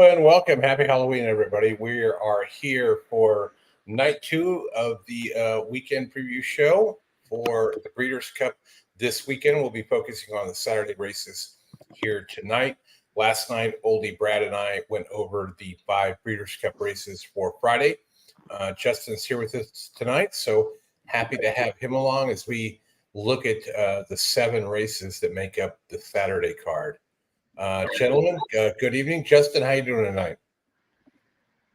gentlemen, welcome. Happy Halloween, everybody. We are here for night 2 of the weekend preview show for the Breeders' Cup this weekend. We'll be focusing on the Saturday races here tonight. Last night, Oldy, Brad, and I went over the 5 Breeders' Cup races for Friday. Justin's here with us tonight, so happy to have him along as we look at the 7 races that make up the Saturday card. Gentlemen, good evening. Justin, how you doing tonight?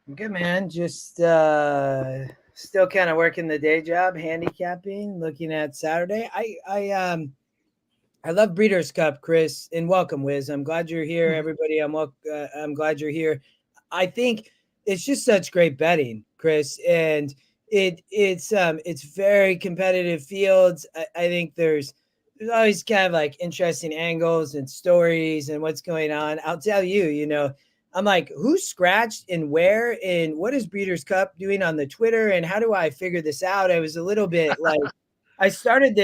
I'm good, man. Just still kind of working the day job, handicapping, looking at Saturday. I love Breeders' Cup, Chris, and welcome, Wiz. I'm glad you're here, everybody. I'm glad you're here. I think it's just such great betting, Chris, and it's very competitive fields. I think there's always kind of like interesting angles and stories and what's going on. I'll tell you, I'm like, who's scratched and where, and what is Breeders' Cup doing on the Twitter, and how do I figure this out? I was a little bit like, I started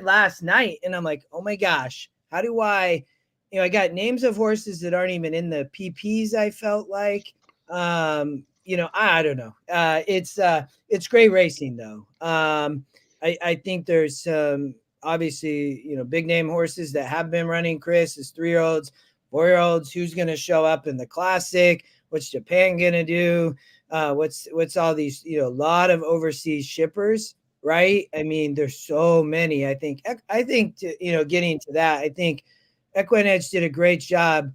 last night, and I'm like, oh my gosh, how do I got names of horses that aren't even in the PPs. I felt like, I don't know. It's great racing though. I think there's some, obviously, big name horses that have been running, Chris, is 3-year-olds, 4-year-olds, who's going to show up in the classic, what's Japan going to do, what's all these, a lot of overseas shippers, right? I mean, there's so many. I think getting to that, I think EquinEdge did a great job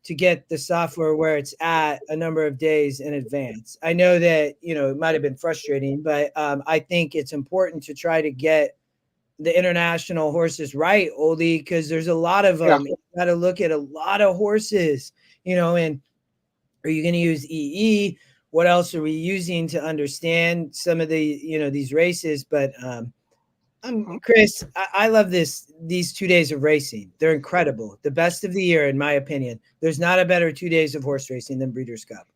to get the software where it's at a number of days in advance. I know that, it might have been frustrating, but I think it's important to try to get the international horses right, Oldy, because there's a lot of them. You got to look at a lot of horses, and are you going to use EE? What else are we using to understand some of the, these races? But Chris, I love these 2 days of racing. They're incredible. The best of the year, in my opinion. There's not a better 2 days of horse racing than Breeders' Cup.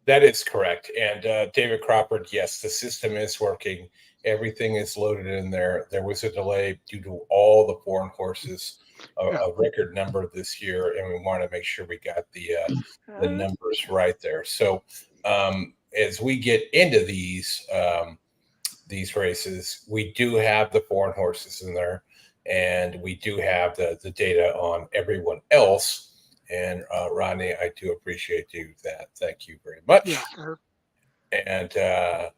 That is correct. And David Crawford, yes, the system is working. Everything is loaded in there. There was a delay due to all the foreign horses, a record number this year, and we want to make sure we got the numbers right there. So as we get into these races, we do have the foreign horses in there, and we do have the data on everyone else. And Rodney, I do appreciate that. Thank you very much. Yeah. And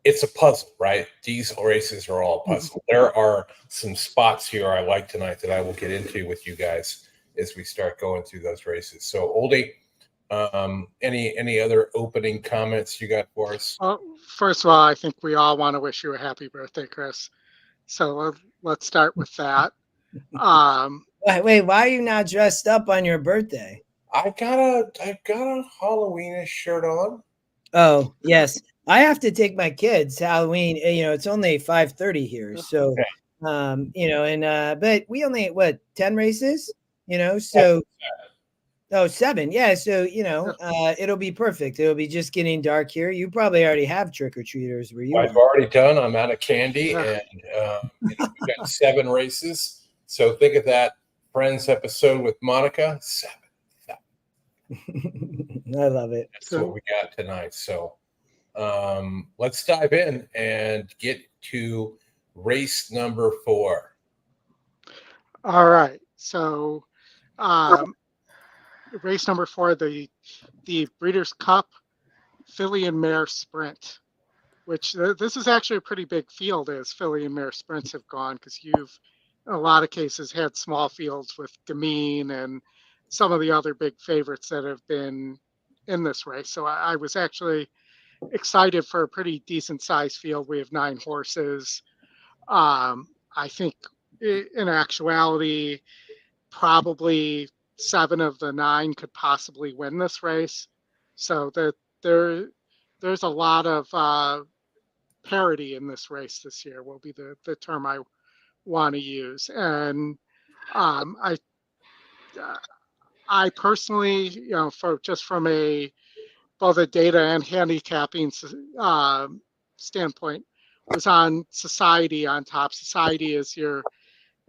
it's a puzzle, right? These races are all a puzzle. There are some spots here I like tonight that I will get into with you guys as we start going through those races. So, Oldy, any other opening comments you got for us? Well, first of all, I think we all want to wish you a happy birthday, Chris. So let's start with that. Wait, why are you not dressed up on your birthday? I've got a Halloween shirt on. Oh, yes. I have to take my kids Halloween. It's only 5:30 here. So, but we only, 10 races, so. Oh, 7. Yeah. So, it'll be perfect. It'll be just getting dark here. You probably already have trick-or-treaters where you I've already done. I'm out of candy, and we've got 7 races. So think of that Friends episode with Monica. 7. I love it. That's what we got tonight. So let's dive in and get to race number 4. All right. So race number 4, the Breeders' Cup Filly and Mare Sprint, which this is actually a pretty big field as Filly and Mare Sprints have gone, because you've, in a lot of cases, had small fields with Gamine and some of the other big favorites that have been in this race. So I was actually excited for a pretty decent sized field. We have 9 horses. I think in actuality, probably 7 of the 9 could possibly win this race. So that there's a lot of parity in this race this year will be the term I want to use. And I personally, from both a data and handicapping standpoint, was on Society on top. Society is your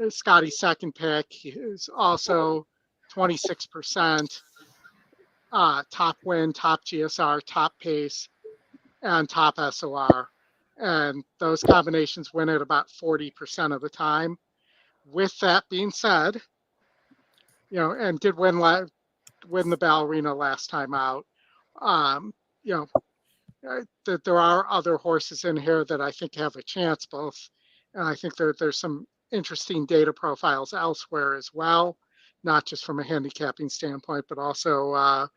Scotty's second pick. He is also 26%, top win, top GSR, top pace, and top SOR. And those combinations win at about 40% of the time. With that being said, and did win the Ballerina last time out. You know, that there are other horses in here that I think have a chance both. And I think there's some interesting data profiles elsewhere as well, not just from a handicapping standpoint, but also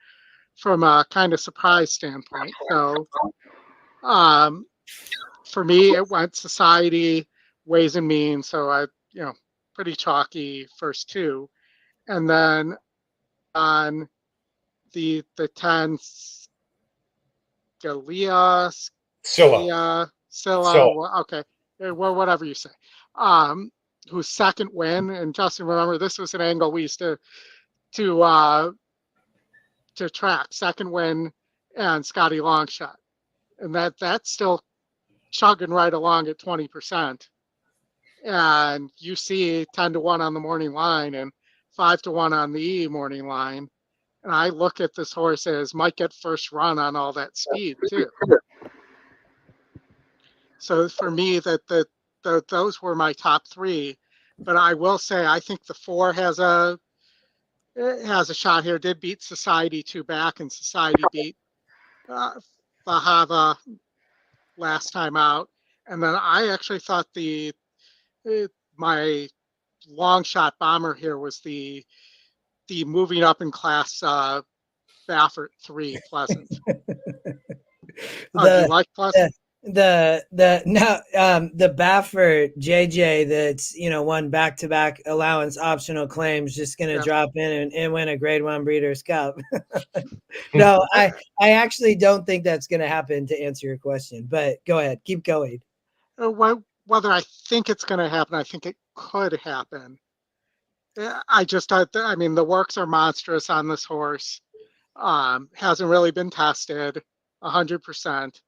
from a kind of surprise standpoint. So for me, it went Society, Ways and Means. So pretty chalky first two. And then on the 10, Scylla, okay, well, whatever you say. Whose second win, and Justin, remember this was an angle we used to track. Second win and Scotty Longshot, and that's still chugging right along at 20%. And you see 10-1 on the morning line and 5-1 on the morning line. And I look at this horse as might get first run on all that speed too. So for me, those were my top three. But I will say I think the 4 has a shot here. Did beat Society 2 back, and Society beat Bahava last time out. And then I actually thought my long shot bomber here was the moving up in class Baffert 3 Pleasant. Do you like Pleasant? The Baffert JJ that's won back-to-back allowance optional claims just gonna drop in and win a grade 1 Breeders' Cup. No, I actually don't think that's gonna happen, to answer your question, but go ahead, keep going. Whether I think it's gonna happen, I think it could happen. I mean, the works are monstrous on this horse. Hasn't really been tested 100%.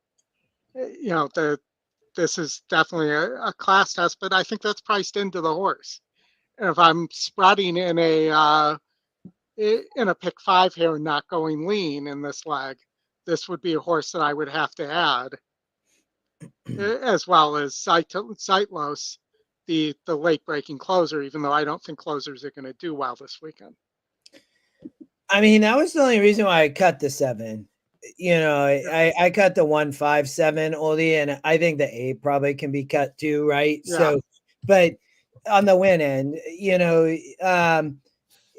This is definitely a class test, but I think that's priced into the horse. And if I'm spreading in a pick 5 here and not going lean in this leg, this would be a horse that I would have to add, as well as Sightlos, the late breaking closer, even though I don't think closers are going to do well this weekend. I mean, that was the only reason why I cut the 7. I cut the 157 Oldy, and I think the 8 probably can be cut too, right? Yeah. So, but on the win end,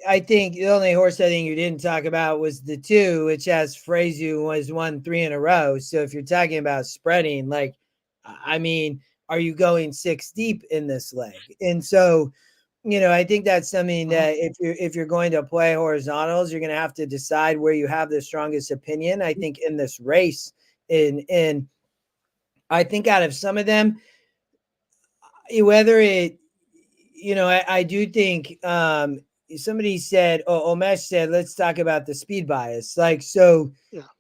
I think the only horse I think you didn't talk about was the 2, which has Frazu was won 3 in a row. So if you're talking about spreading, like, I mean, are you going 6 deep in this leg? And so, I think that's something that if you're going to play horizontals, you're going to have to decide where you have the strongest opinion. I think in this race, and I think out of some of them, whether it, I do think somebody said, Omesh said, let's talk about the speed bias. Like, so,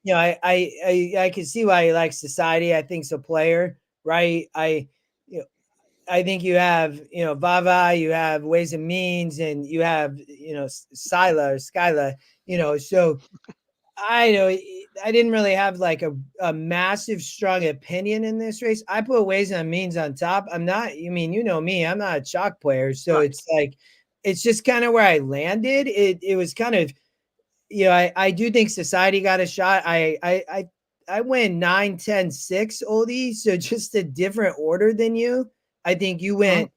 I can see why he likes Society. I think it's a player, right? I think you have, Vava, you have Ways and Means, and you have, Skyla, so I didn't really have like a massive strong opinion in this race. I put Ways and Means on top. I'm not, me, I'm not a chalk player. So right. It's like, it's just kind of where I landed. It was kind of, I do think Society got a shot. I went 9, 10, 6 Oldie. So just a different order than you. I think you went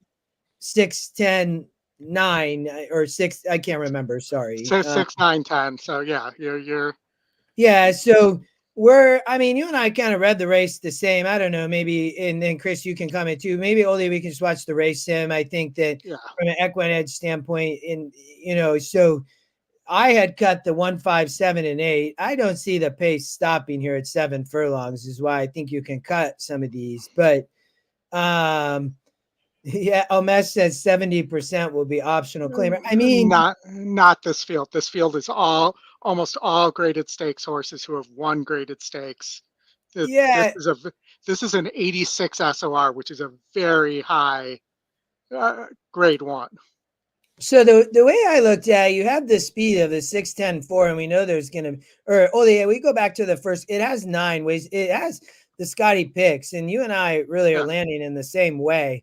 6, 10, 9 or 6. I can't remember. Sorry. So 6, 9, 10. So yeah, you're. Yeah. So you and I kind of read the race the same. I don't know, maybe, and then Chris, you can comment too. Maybe only we can just watch the race sim. I think that from an EquinEdge standpoint, so I had cut the 1, 5, 7, and 8. I don't see the pace stopping here at 7 furlongs, is why I think you can cut some of these, but. Omesh says 70% will be optional claimer. I mean, not this field. This field is almost all graded stakes horses who have won graded stakes. This is an 86 SOR, which is a very high grade 1. So the way I looked at it, you have the speed of the 6'10", and we know there's gonna we go back to the first. It has 9 ways. It has the Scotty picks, and you and I really are Yeah. landing in the same way.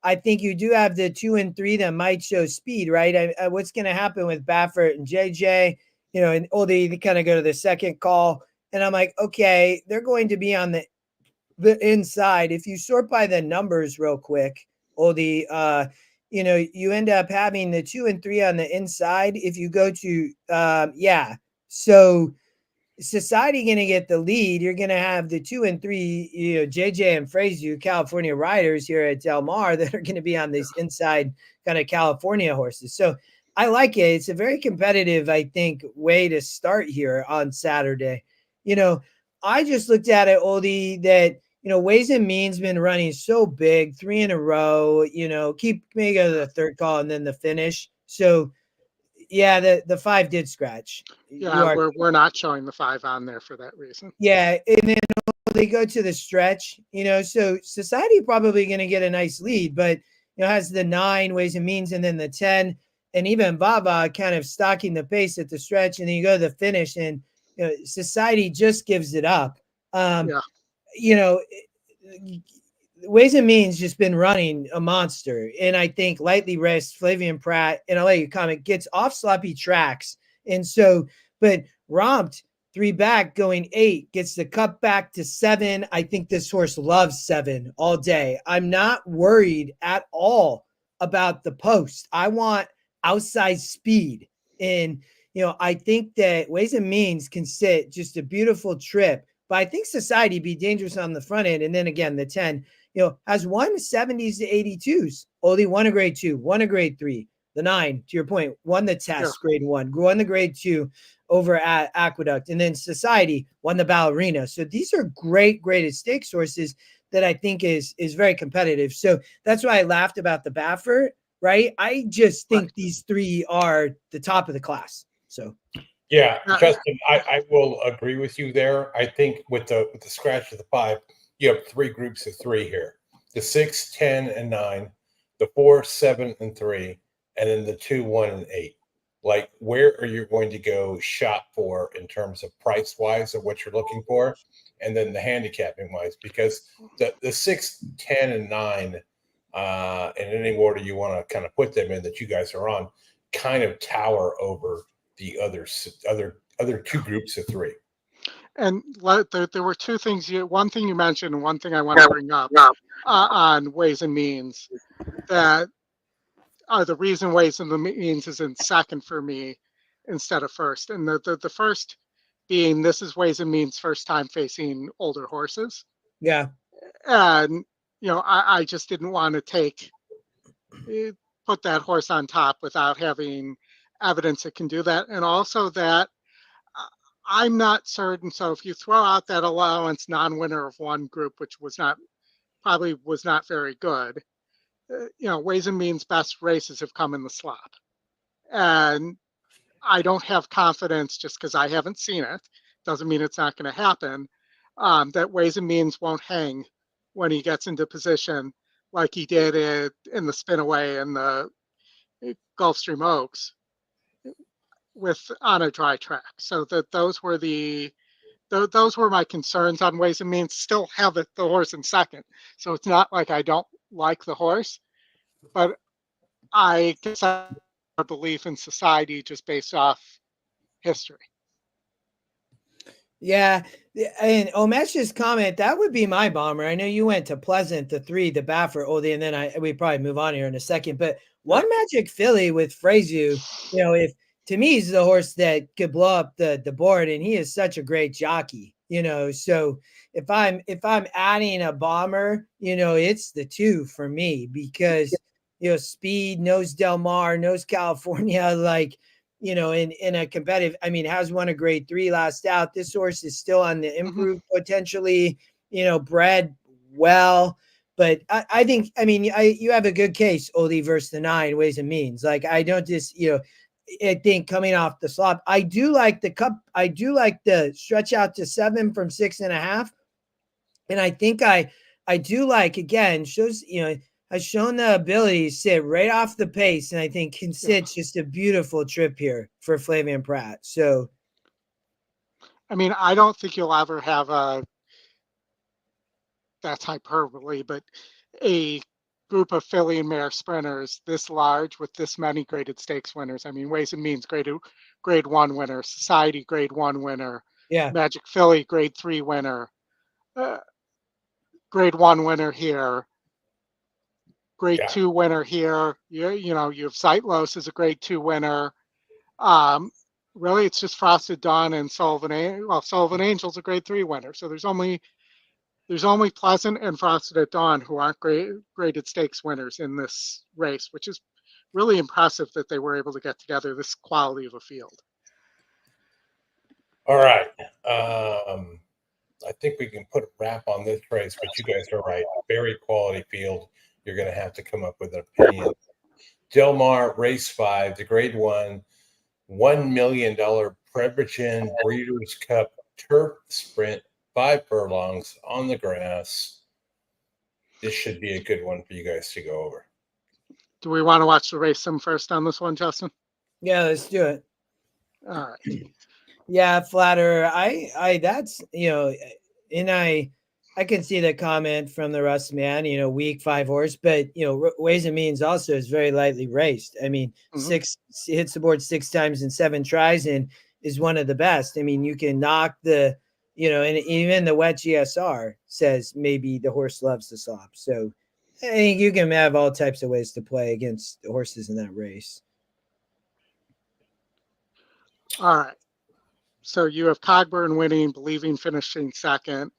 I think you do have the 2 and 3 that might show speed, right? What's gonna happen with Baffert and JJ? And Oldy, they kind of go to the second call, and I'm like, okay, they're going to be on the inside. If you sort by the numbers real quick, Oldy, you end up having the 2 and 3 on the inside. If you go to, so Society going to get the lead. You're going to have the 2 and 3, JJ and Fraser, California riders here at Del Mar that are going to be on these inside kind of California horses. So I like it. It's a very competitive, I think, way to start here on Saturday. I just looked at it, Oldie, that Ways and Means been running so big, 3 in a row. Keep maybe go to the third call and then the finish. So yeah, the 5 did scratch. Yeah, we're not showing the 5 on there for that reason. Yeah, and then they go to the stretch. So Society probably going to get a nice lead, but has the 9 Ways and Means, and then the 10, and even Vava kind of stocking the pace at the stretch, and then you go to the finish, and Society just gives it up. Ways and Means just been running a monster, and I think Lightly Raced, Flavian Pratt, and I'll let you comment, gets off sloppy tracks, and so but Romped 3 back going 8, gets the cup back to 7. I think this horse loves 7 all day. I'm not worried at all about the post. I want outside speed, and I think that Ways and Means can sit just a beautiful trip, but I think Society be dangerous on the front end, and then again the 10. Has won 70s to 82s. Only won a grade 2, won a grade 3. The 9, to your point, won the test, grade 1, won the grade 2 over at Aqueduct. And then Society won the Ballerina. So these are great graded stakes horses that I think is very competitive. So that's why I laughed about the Baffert, right? I just think these 3 are the top of the class. So yeah, Justin, I will agree with you there. I think with the scratch of the 5, you have 3 groups of 3 here: the 6, 10, and 9, the 4, 7, and 3, and then the 2, 1, and 8. Like, where are you going to go shop for in terms of price wise of what you're looking for, and then the handicapping wise? Because the 6, 10, and 9, in any order you want to kind of put them in that you guys are on, kind of tower over the other 2 groups of 3. And there were 2 things. One thing you mentioned, and one thing I want to bring up on Ways and Means, that the reason Ways and Means is in second for me instead of first. And the first being, this is Ways and Means' first time facing older horses. Yeah. And I just didn't want to put that horse on top without having evidence it can do that, and also that I'm not certain. So if you throw out that allowance non-winner of 1 group, which probably was not very good, Ways and Means' best races have come in the slop. And I don't have confidence, just because I haven't seen it, doesn't mean it's not going to happen, that Ways and Means won't hang when he gets into position like he did in the Spinaway and the Gulfstream Oaks on a dry track. So those were my concerns on Ways and Means. Still have the horse in second, so it's not like I don't like the horse, but I guess I have a belief in Society just based off history. Yeah, and Omesh's comment, that would be my bomber. I know you went to Pleasant, the 3, the Baffert, Oldie, and then we probably move on here in a second. But One Magic Filly with Fraser, if to me he's the horse that could blow up the board, and he is such a great jockey. So if I'm adding a bomber, it's the 2 for me, because speed, knows Del Mar, knows California, like. In a competitive, has won a grade 3 last out. This horse is still on the improve potentially, bred well. But I think, you have a good case, Oldie, versus the 9, Ways and Means. Like, I don't just, I think coming off the slop, I do like the cup. I do like the stretch out to 7 from 6.5. And I think I do like, again, shows, has shown the ability to sit right off the pace, and I think can sit just a beautiful trip here for Flavien Prat. So, I mean, I don't think you'll ever have that's hyperbole, but a group of filly and mare sprinters this large with this many graded stakes winners. I mean, Ways and Means grade 1 winner, Society grade 1 winner, yeah, Magic Philly grade 3 winner, grade 1 winner here, grade 2 winner here. You know, you have Sightlos as a grade 2 winner. Really, it's just Frosted Dawn and Sullivan. Well, Sullivan Angel's a grade 3 winner. So there's only Pleasant and Frosted at Dawn who aren't graded stakes winners in this race, which is really impressive that they were able to get together this quality of a field. All right. I think we can put a wrap on this race, but you guys are right. Very quality field. You're going to have to come up with an opinion. Del Mar, race 5, the grade 1, $1 million Prevagen Breeders' Cup Turf Sprint, 5 furlongs on the grass. This should be a good one for you guys to go over. Do we want to watch the race sim first on this one, Justin? yeah, let's do it. All right. Yeah, Flatter. That's, and I can see the comment from the Rust man, weak 5 horse, but Ways and Means also is very lightly raced. I mean, hits the board 6 times in 7 tries and is one of the best. I mean, you can knock the, and even the wet GSR says maybe the horse loves the slop. So I think you can have all types of ways to play against the horses in that race. All right. So you have Cogburn winning, Believing finishing second,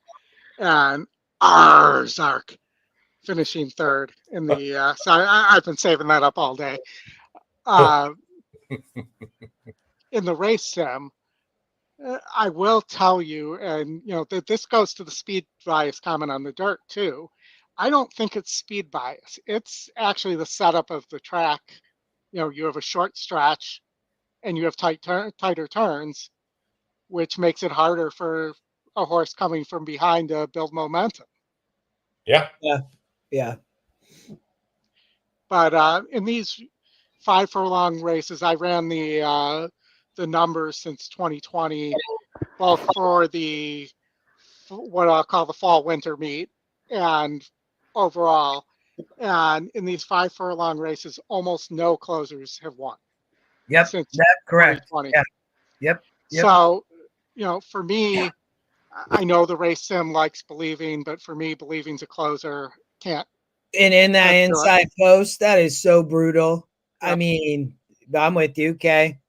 and Arzark finishing third in the. So I've been saving that up all day. In the race sim, I will tell you, and that this goes to the speed bias comment on the dirt too. I don't think it's speed bias. It's actually the setup of the track. You have a short stretch, and you have tighter turns, which makes it harder for a horse coming from behind to build momentum. Yeah. But in these 5 furlong races, I ran the numbers since 2020, both for the what I'll call the fall winter meet and overall. And in these 5 furlong races, almost no closers have won. Yep, since that's correct. 2020. Yeah. Yep. So, for me, I know the race sim likes Believing, but for me, Believing's a closer. Can't. And in that inside post, that is so brutal. Yep. I mean, I'm with you, Kay.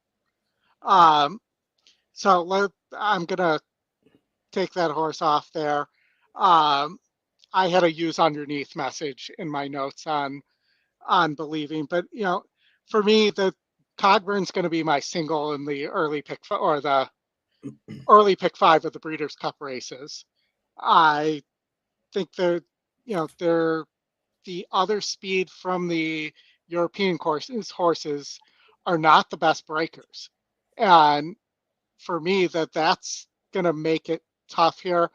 So I'm gonna take that horse off there. I had a use underneath message in my notes on Believing, but for me, the Cogburn's going to be my single in the early pick or the early pick 5 of the Breeders' Cup races. I think they're the other speed from the European horses are not the best breakers. And for me, that's going to make it tough here.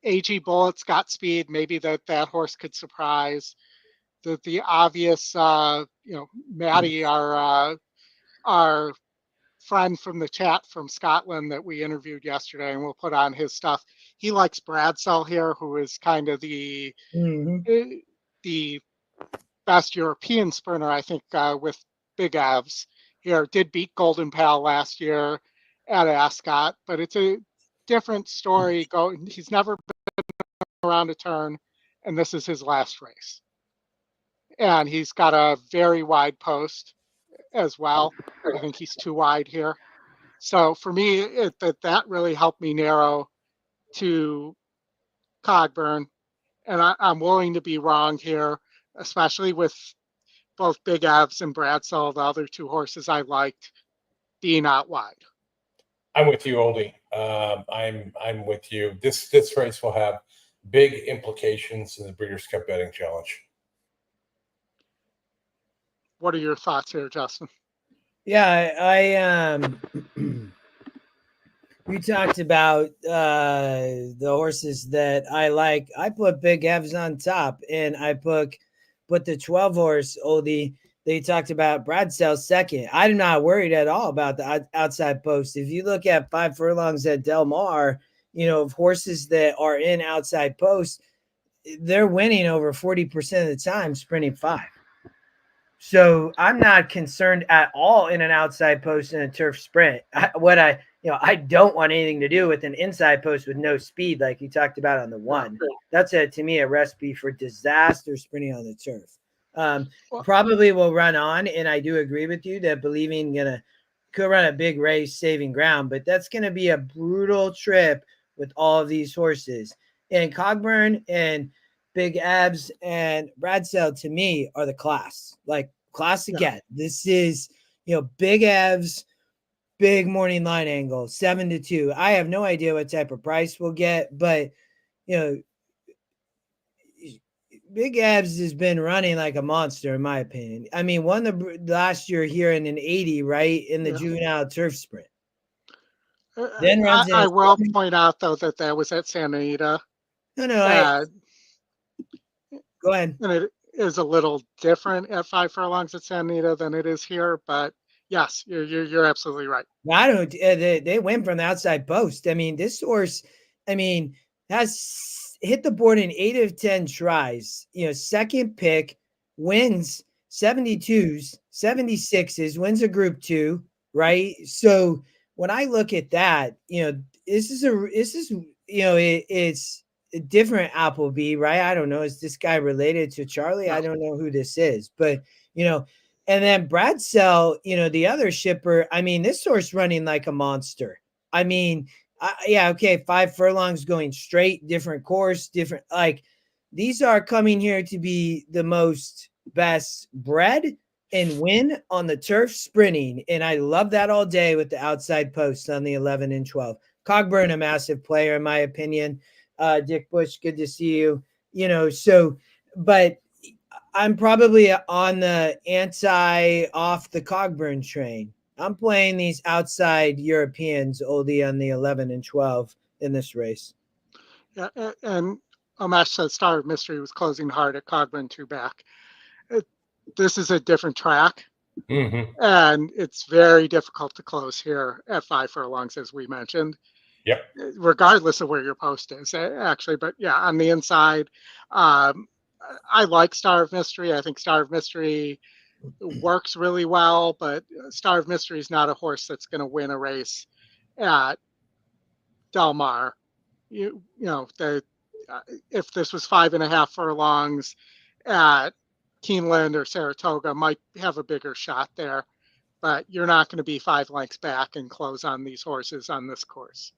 AG Bullet's got speed. Maybe that horse could surprise. The obvious, Maddie, our friend from the chat from Scotland that we interviewed yesterday, and we'll put on his stuff. He likes Bradsell here, who is kind of the best European sprinter, I think, with Big Evs here. Did beat Golden Pal last year at Ascot, but it's a different story. He's never been around a turn, and this is his last race. And he's got a very wide post as well. I think he's too wide here. So for me, that really helped me narrow to Cogburn. And I'm willing to be wrong here, especially with both Big Evs and Bradsell, the other 2 horses I liked, being out wide. I'm with you, Oldy. I'm with you. This race will have big implications in the Breeders' Cup Betting Challenge. What are your thoughts here, Justin? Yeah, I we talked about the horses that I like. I put Big Evs on top, and I put But the 12 horse, Oldy, they talked about Bradsell's second. I'm not worried at all about the outside post. If you look at 5 furlongs at Del Mar, of horses that are in outside posts, they're winning over 40% of the time sprinting 5. So I'm not concerned at all in an outside post in a turf sprint. I don't want anything to do with an inside post with no speed, like you talked about on the 1. That's to me a recipe for disaster sprinting on the turf. Probably will run on, and I do agree with you that Believing could run a big race saving ground, but that's gonna be a brutal trip with all of these horses. And Cogburn and Big Abs and Bradsell to me are the class. Like class again. Yeah. This is Big Abs, big morning line angle, 7-2. I have no idea what type of price we'll get, but Big Abs has been running like a monster, in my opinion. I mean, won the last year here in an 80, right, in the juvenile turf sprint. Then runs I will point out, though, that was at Santa Anita. No, go ahead. And it is a little different at 5 furlongs at Santa Anita than it is here, but yes, you're absolutely right. I don't. They went from the outside post. I mean, this horse, has hit the board in 8 of 10 tries. Second pick, wins 72s, 76s, wins a Group 2, right? So when I look at that, it's a different Appleby, right? I don't know. Is this guy related to Charlie? I don't know who this is, but and then Bradsell, the other shipper. I mean, this horse running like a monster. I mean, 5 furlongs going straight, different course, different. Like these are coming here to be the most best bred and win on the turf sprinting, and I love that all day with the outside posts on the 11 and 12. Cogburn, a massive player in my opinion. Dick Bush, good to see you. But I'm probably on the off the Cogburn train. I'm playing these outside Europeans, Oldy, on the 11 and 12 in this race. Yeah, and Omesh said Star of Mystery was closing hard at Cogburn 2 back. This is a different track, and it's very difficult to close here at 5 furlongs, as we mentioned. Yep. Regardless of where your post is, actually. But yeah, on the inside, I like Star of Mystery. I think Star of Mystery works really well, but Star of Mystery is not a horse that's going to win a race at Del Mar. If this was 5.5 furlongs at Keeneland or Saratoga, might have a bigger shot there. But you're not going to be 5 lengths back and close on these horses on this course.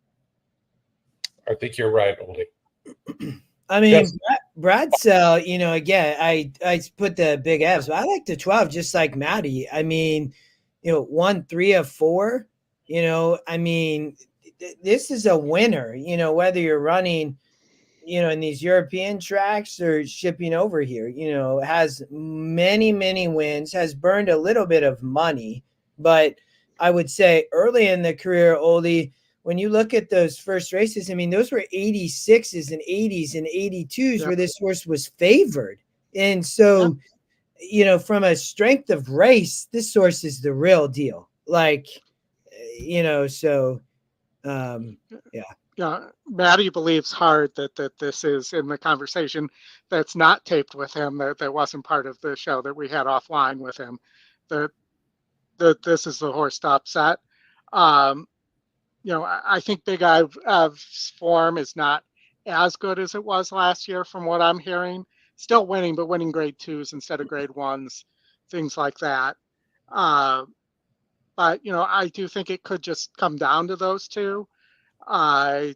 I think you're right, Oldy. I mean, Bradsell, again, I put the Big Fs, but I like the 12 just like Maddie. I mean, 1 3 of 4, I mean, this is a winner, whether you're running, in these European tracks or shipping over here, has many, many wins, has burned a little bit of money. But I would say early in the career, Oldy, when you look at those first races, I mean, those were 86s and 80s and 82s where this horse was favored. And so, from a strength of race, this horse is the real deal. Like, Yeah, Maddie believes hard that this is in the conversation that's not taped with him, that wasn't part of the show that we had offline with him, that this is the horse to upset. I think Big Ive's form is not as good as it was last year from what I'm hearing. Still winning, but winning grade 2s instead of grade 1s, things like that. But, I do think it could just come down to those two. I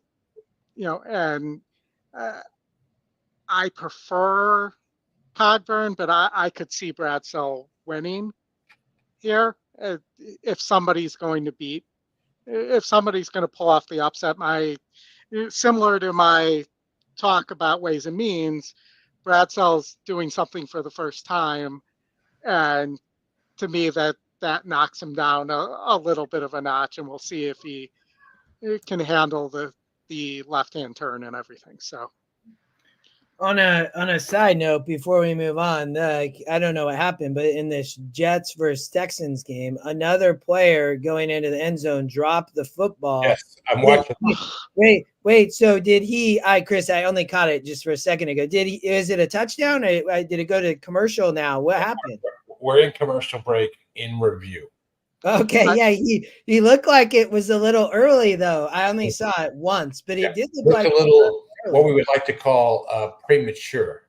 prefer Cogburn, but I could see Bradsell winning here if somebody's going to pull off the upset. Similar to my talk about ways and means, Bradsell's doing something for the first time, and to me that knocks him down a little bit of a notch, and we'll see if he can handle the left-hand turn and everything. So On a side note, before we move on, I don't know what happened, but in this Jets versus Texans game, another player going into the end zone dropped the football. Yes, I'm watching. Wait. So did he? Chris, I only caught it just for a second ago. Did he? Is it a touchdown? Did it go to commercial now? What happened? We're in commercial break in review. Okay, yeah, he looked like it was a little early though. I only saw it once, but it did look Looked like a little what we would like to call premature.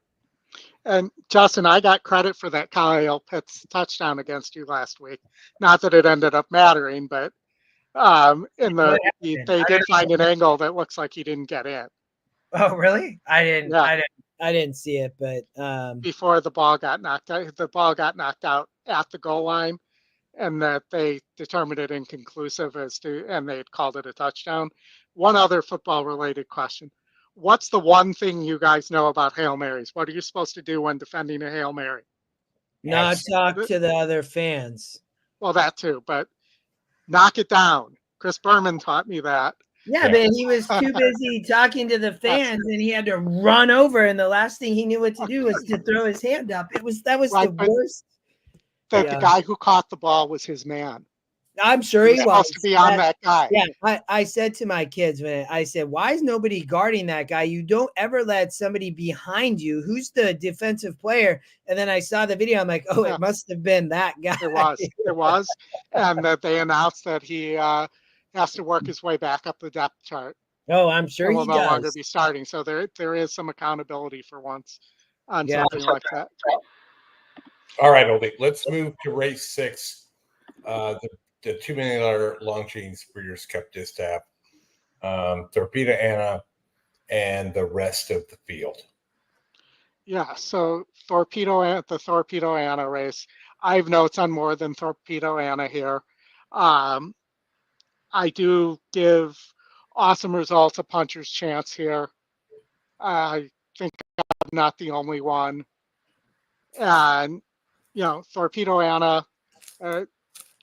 And Justin, I got credit for that Kyle Pitts touchdown against you last week. Not that it ended up mattering, but they did find an angle that looks like he didn't get in. Oh, really? I didn't. Yeah. I didn't see it, but before the ball got knocked out, at the goal line, and that they determined it inconclusive and they had called it a touchdown. One other football related question. What's the one thing you guys know about Hail Marys? What are you supposed to do when defending a Hail Mary? not talk to the other fans. Well, that too, but knock it down. Chris Berman taught me that. Yeah, but he was too busy talking to the fans, and he had to run over. And the last thing he knew what to do was to throw his hand up. That was right, the worst. The guy who caught the ball was his man. I'm sure he was supposed to be on that guy. Yeah, I said to my kids when I said, "Why is nobody guarding that guy? You don't ever let somebody behind you. Who's the defensive player?" And then I saw the video. I'm like, "Oh, it must have been that guy." It was, and that they announced that he has to work his way back up the depth chart. Oh, I'm sure he will no does. longer be starting. So there is some accountability for once on something like that. All right, Oldy. Let's move to race 6. The $2 million Longines Breeders' Cup Distaff, Torpedo Anna, and the rest of the field. Yeah, so the Torpedo Anna race. I have notes on more than Torpedo Anna here. I do give Awesome Results a puncher's chance here. I think I'm not the only one. And, Torpedo Anna,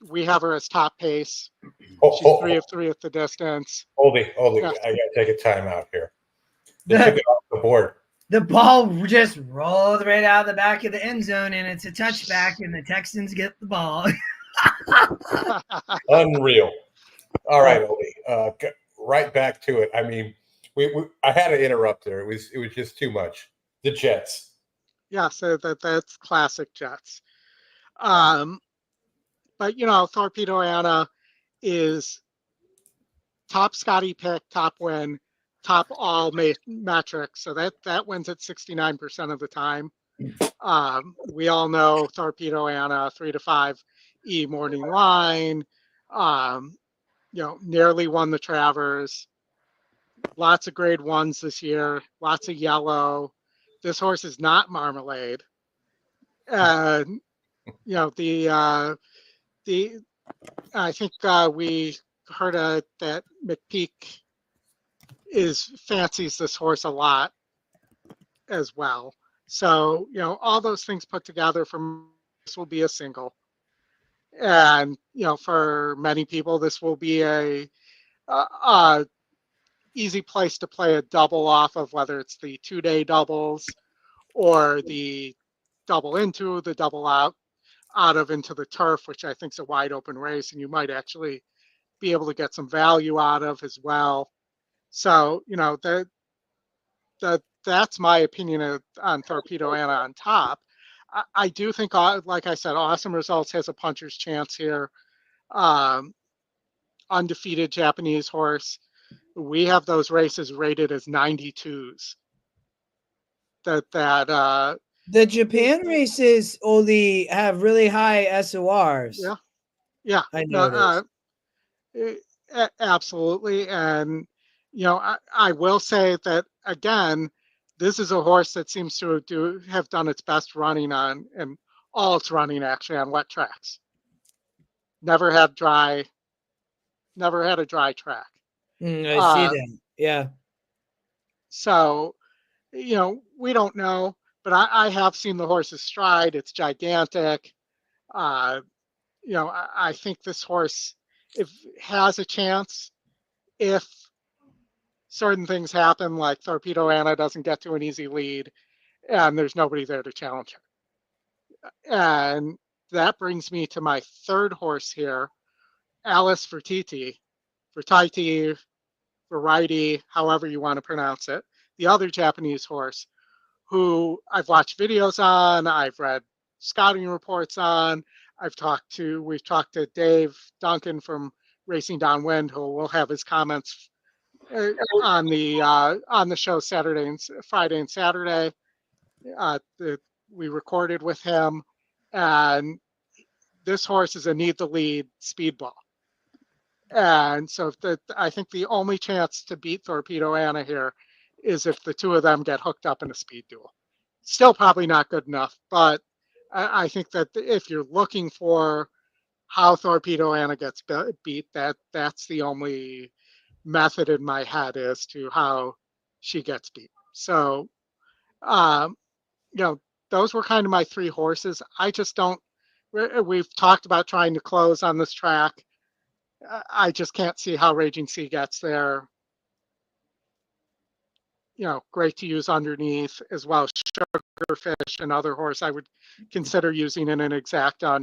we have her as top pace. She's 3 of 3 at the distance. Oldy, yes. I got to take a timeout here. They took it off the board. The ball just rolled right out of the back of the end zone, and it's a touchback, and the Texans get the ball. Unreal. All right, Oldy. Right back to it. I mean, I had to interrupt there. It was just too much. The Jets. Yeah, so that's classic Jets. But Torpedo Anna is top Scotty pick, top win, top all metrics. So that wins at 69% of the time. We all know Torpedo Anna, 3 to 5 morning line. Nearly won the Travers. Lots of grade 1s this year. Lots of yellow. This horse is not Marmalade. And I think we heard that McPeak fancies this horse a lot as well. So, all those things put together this will be a single. And, for many people, this will be a easy place to play a double off of, whether it's the 2-day doubles or the double into, the double out of into the turf, which I think is a wide open race, and you might actually be able to get some value out of as well. So, that's my opinion on Torpedo Anna on top. I do think, like I said, Awesome Results has a puncher's chance here. Undefeated Japanese horse. We have those races rated as 92s. The Japan races only have really high SORs. Yeah, I know. Absolutely. And I will say that again, this is a horse that seems to have done its best running on, and all its running actually, on wet tracks. Never had a dry track. I see that. Yeah. So, we don't know, but I have seen the horse's stride. It's gigantic. I think this horse has a chance if certain things happen, like Torpedo Anna doesn't get to an easy lead, and there's nobody there to challenge her. And that brings me to my third horse here, Alice Fertiti, Fertiti, Variety, however you want to pronounce it, the other Japanese horse who I've watched videos on, I've read scouting reports on, we've talked to Dave Duncan from Racing Downwind, who will have his comments on the show Friday and Saturday. We recorded with him, and this horse is a need the lead speedball. And so I think the only chance to beat Torpedo Anna here is if the two of them get hooked up in a speed duel. Still probably not good enough, but I think that if you're looking for how Torpedo Anna gets beat, that's the only method in my head as to how she gets beat. So, those were kind of my three horses. I just don't. We've talked about trying to close on this track. I just can't see how Raging Sea gets there. Great to use underneath, as well as Sugarfish, another horse I would consider using in an exacta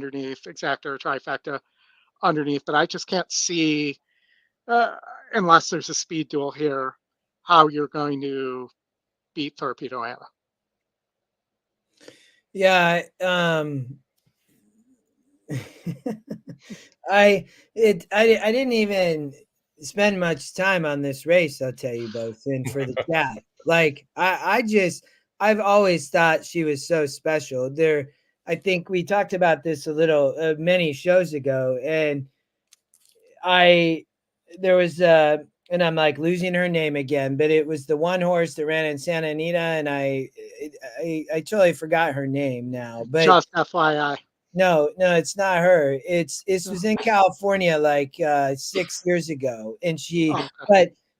or trifecta underneath. But I just can't see, unless there's a speed duel here, how you're going to beat Torpedo Anna. Yeah. I didn't even spend much time on this race, I'll tell you both, and for the chat. Like I've always thought she was so special. I think we talked about this a little many shows ago, and there was and I'm like losing her name again, but it was the one horse that ran in Santa Anita, and I totally forgot her name now. But just FYI. No, it's not her. This was in California like 6 years ago, and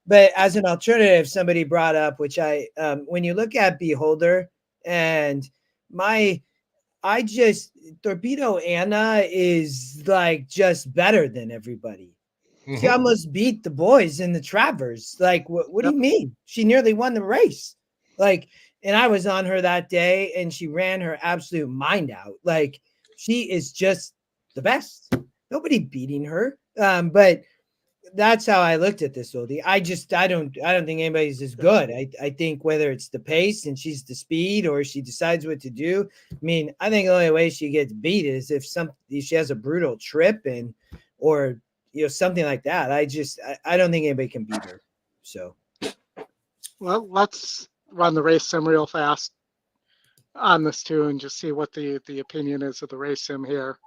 but as an alternative, somebody brought up, which when you look at Beholder, and Torpedo Anna is like just better than everybody. Mm-hmm. She almost beat the boys in the Travers. Like, what do you mean? She nearly won the race. Like, and I was on her that day, and she ran her absolute mind out. Like, she is just the best. Nobody beating her. But that's how I looked at this, Oldy. I don't think anybody's as good. I think whether it's the pace and she's the speed, or she decides what to do. I mean, I think the only way she gets beat is if she has a brutal trip or something like that. I don't think anybody can beat her. So, well, let's run the race sim real fast on this too, and just see what the opinion is of the race sim here.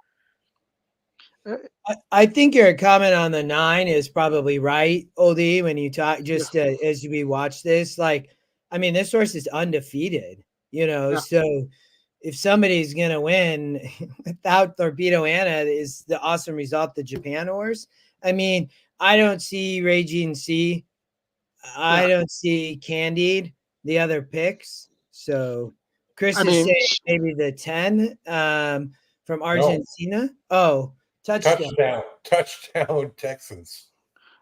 I think your comment on the 9 is probably right, Oldy, when you talk as we watch this. Like, I mean, this horse is undefeated, so if somebody's going to win without Torpedo Anna, is the awesome result the Japan horse. I mean, I don't see Raging Sea. I don't see Candide, the other picks. So Chris is saying maybe the 10 from Argentina. No. Oh, touchdown Texans.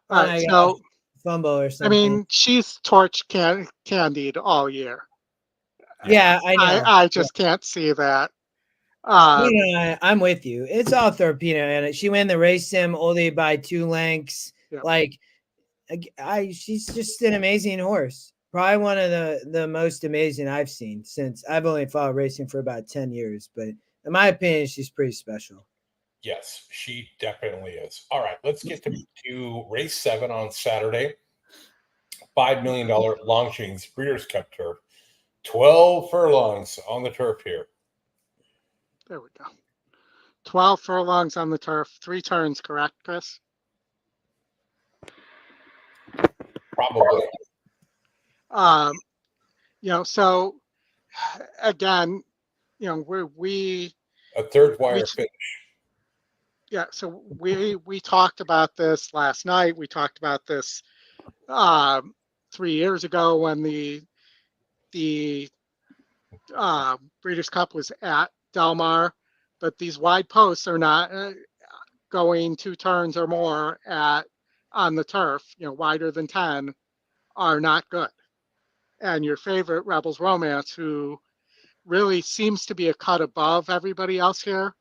All right, so fumble or something. I mean, she's torched Candide all year. Yeah, I know. I just can't see that. I'm with you. It's all Torpedo Anna. She won the race sim only by 2 lengths. Yep. Like, she's just an amazing horse. Probably one of the most amazing I've seen since I've only followed racing for about 10 years. But in my opinion, she's pretty special. Yes, she definitely is. All right, let's get to race 7 on Saturday. $5 million Longines Breeders' Cup turf. 12 furlongs on the turf here. There we go. 12 furlongs on the turf. 3 turns, correct, Chris? Probably. So again, we a third wire finish. Yeah, so we talked about this last night. We talked about this 3 years ago when the Breeders' Cup was at Del Mar, but these wide posts are not going 2 turns or more on the turf, wider than 10 are not good. And your favorite, Rebels Romance, who really seems to be a cut above everybody else here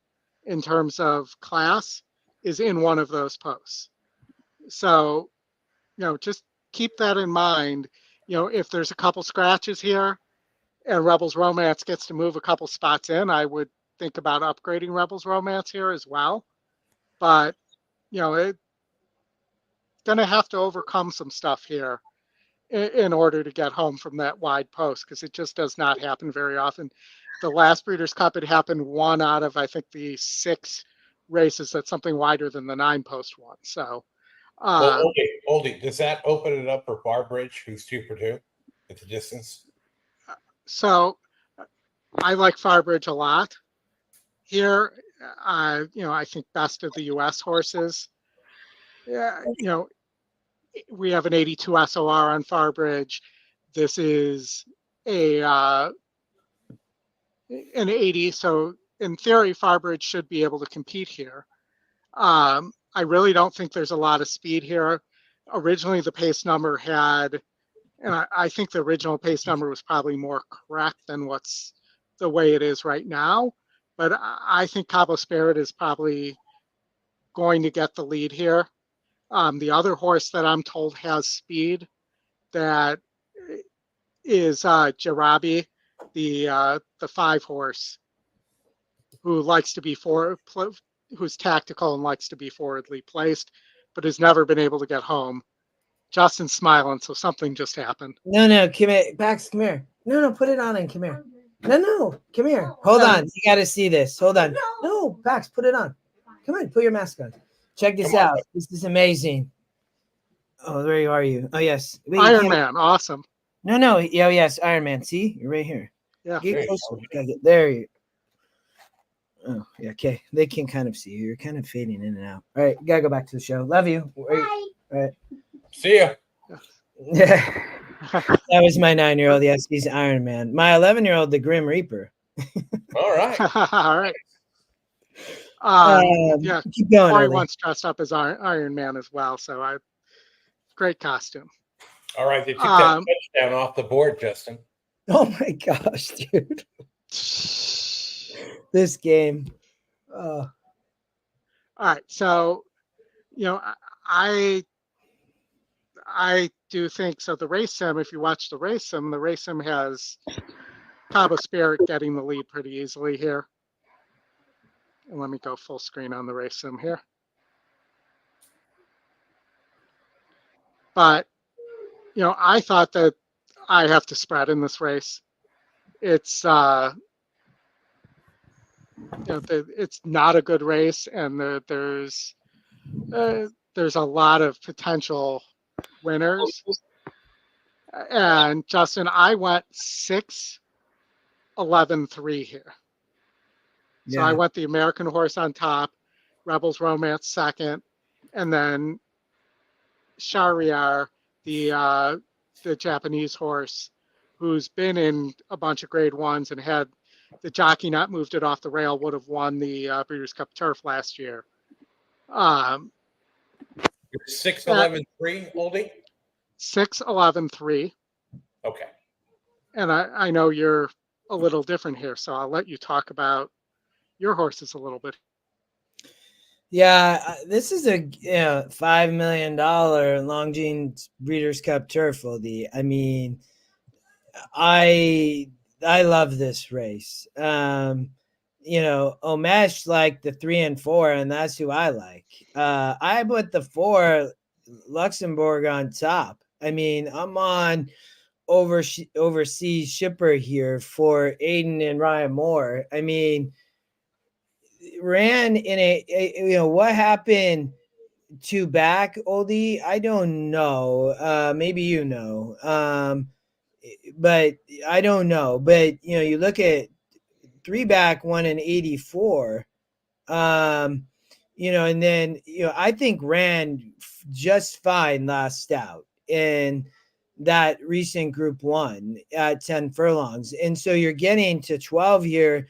in terms of class, is in one of those posts. So, just keep that in mind. If there's a couple scratches here and Rebels Romance gets to move a couple spots in, I would think about upgrading Rebels Romance here as well. But, it's going to have to overcome some stuff here in order to get home from that wide post, because it just does not happen very often. The last Breeders' Cup, it happened 1 out of, I think, the 6 races that's something wider than the 9-post one. So, Well, Oldy, does that open it up for Barbridge, who's 2 for 2 at the distance? So I like Farbridge a lot. Here, I think best of the U.S. horses. Yeah, we have an 82 SOR on Farbridge. This is an 80, so in theory, Farbridge should be able to compete here. I really don't think there's a lot of speed here. Originally, the pace number had, and I think the original pace number was probably more correct than what's the way it is right now. But I think Cabo Spirit is probably going to get the lead here. The other horse that I'm told has speed that is Jarabi, the 5 horse, who likes to be who's tactical and likes to be forwardly placed, but has never been able to get home. Justin's smiling, so something just happened. No, come here. Bax, come here. No, put it on and come here. No, come here. Hold on. You got to see this. Hold on. No, Bax, put it on. Come on, put your mask on. Check this out. This is amazing. Oh, where are you? Oh, yes. Wait, Iron Man, awesome. No. Yeah, yes, Iron Man. See? You're right here. Yeah. Get closer. There you Oh, yeah, okay. They can kind of see you. You're kind of fading in and out. All right, gotta go back to the show. Love you. Bye. All right. See ya. Yeah. That was my 9-year-old. Yes, he's Iron Man. My 11-year-old, the Grim Reaper. All right. All right. Yeah. Keep going. Corey once dressed up as Iron Man as well, so great costume. All right, they took that touchdown off the board, Justin. Oh my gosh, dude. This game. All right, so I do think so. The race sim, if you watch the race sim has Cabo Spirit getting the lead pretty easily here. And let me go full screen on the race sim here. But I thought that I have to spread in this race. It's it's not a good race, and there's a lot of potential winners. And Justin, I went 6-11-3 here. So I went the American horse on top, Rebels Romance second, and then Shahryar, the Japanese horse, who's been in a bunch of grade ones and had the jockey not moved it off the rail, would have won the Breeders' Cup Turf last year. 6-11-3, Oldy? 6-11-3. Okay. And I know you're a little different here, so I'll let you talk about your horses a little bit. Yeah, this is a $5 million Longines Breeders' Cup Turf, Oldy. I mean, I love this race. Omesh liked the 3 and 4, and that's who I like. I put the 4 Luxembourg on top. I mean, I'm on overseas shipper here for Aiden and Ryan Moore. I mean, ran in a what happened to back, Oldie? I don't know. Maybe you know. But I don't know. But you look at 3 back, 1 in 84. And then I think ran just fine last out in that recent Group 1 at 10 furlongs. And so you're getting to 12 here.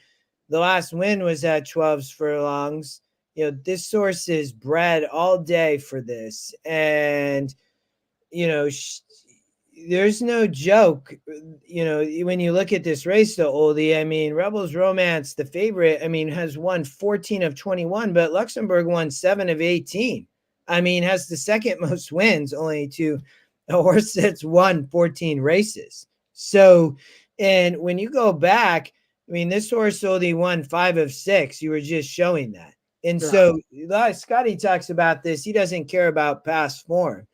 The last win was at 12 furlongs. This source is bred all day for this. And, there's no joke. When you look at this race, though, Oldie, I mean, Rebels Romance, the favorite, I mean, has won 14 of 21, but Luxembourg won 7 of 18. I mean, has the second most wins, only to a horse that's won 14 races. So, and when you go back, I mean, this horse only won 5 of 6. You were just showing that. And so Scotty talks about this. He doesn't care about past form.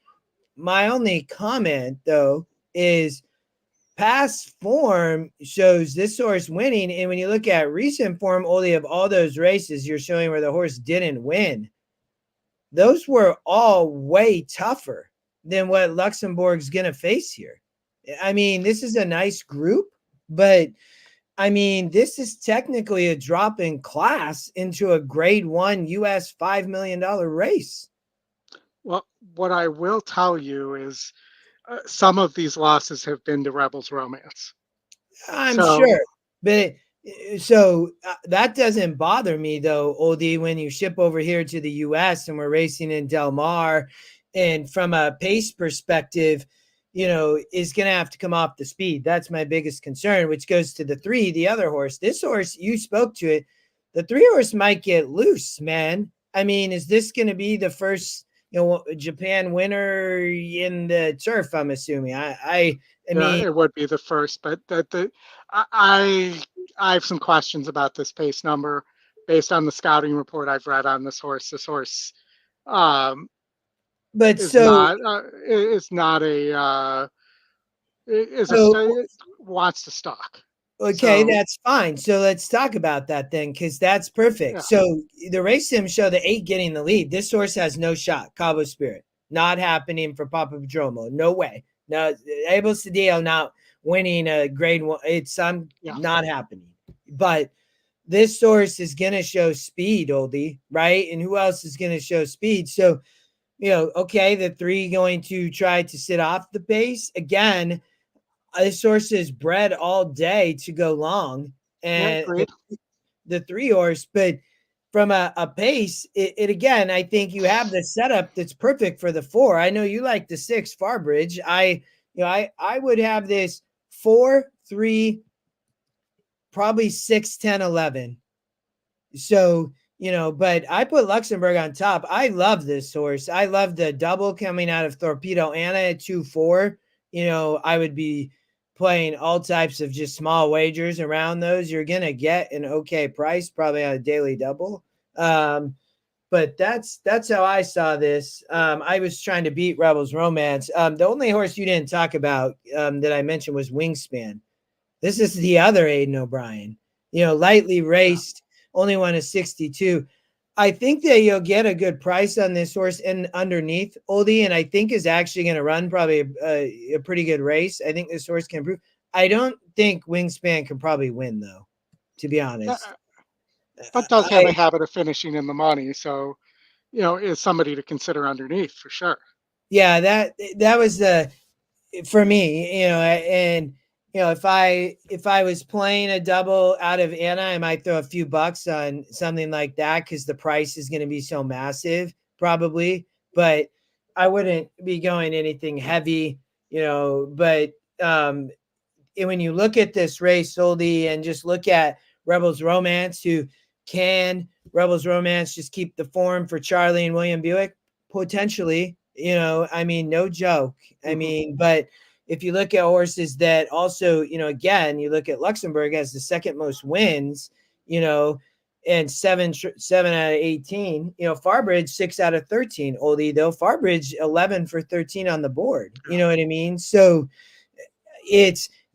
My only comment, though, is past form shows this horse winning. And when you look at recent form, only of all those races you're showing where the horse didn't win, those were all way tougher than what Luxembourg's going to face here. I mean, this is a nice group, but I mean, this is technically a drop in class into a grade 1 US $5 million race. Well, what I will tell you is some of these losses have been to Rebels Romance. I'm sure, but so that doesn't bother me though, Oldie, when you ship over here to the US and we're racing in Del Mar, and from a pace perspective, is going to have to come off the speed. That's my biggest concern, which goes to the 3, the other horse. This horse, you spoke to it. The 3 horse might get loose, man. I mean, is this going to be the first, Japan winner in the turf? I'm assuming. I mean, it would be the first, but I have some questions about this pace number based on the scouting report I've read on this horse. This horse, but is so wants to stalk. Okay, that's fine. So let's talk about that then, because that's perfect. Yeah. So the race sim show the 8 getting the lead. This horse has no shot. Cabo Spirit. Not happening for Papa Padromo. No way. No, Abel Cedillo not winning a grade 1. It's not happening. But this horse is going to show speed, Oldie, right? And who else is going to show speed? So, okay, the 3 going to try to sit off the pace. Again, this horse is bred all day to go long, and the 3 horse, but from a pace, it again, I think you have the setup that's perfect for the 4. I know you like the 6 Farbridge. I would have this 4, 3, probably 6, 10, 11. So, but I put Luxembourg on top. I love this horse. I love the double coming out of Torpedo Anna at 2-4. I would be playing all types of just small wagers around those. You're going to get an okay price, probably on a daily double. But that's how I saw this. I was trying to beat Rebels Romance. The only horse you didn't talk about that I mentioned was Wingspan. This is the other Aiden O'Brien, lightly raced, only won a 62. I think that you'll get a good price on this horse and underneath Oldie, and I think is actually going to run probably a pretty good race. I think this horse can improve. I don't think Wingspan can probably win, though, to be honest. But does have a habit of finishing in the money, so is somebody to consider underneath for sure. Yeah, that was for me, and if I was playing a double out of Anna, I might throw a few bucks on something like that because the price is going to be so massive, probably. But I wouldn't be going anything heavy, But when you look at this race, Oldie, and just look at Rebels Romance, can Rebels Romance just keep the form for Charlie and William Buick? Potentially, no joke. I mean, but if you look at horses that also, again, you look at Luxembourg as the second most wins, and 7 out of 18, Farbridge 6 out of 13, Oldie, though Farbridge 11 for 13 on the board. You know what I mean? So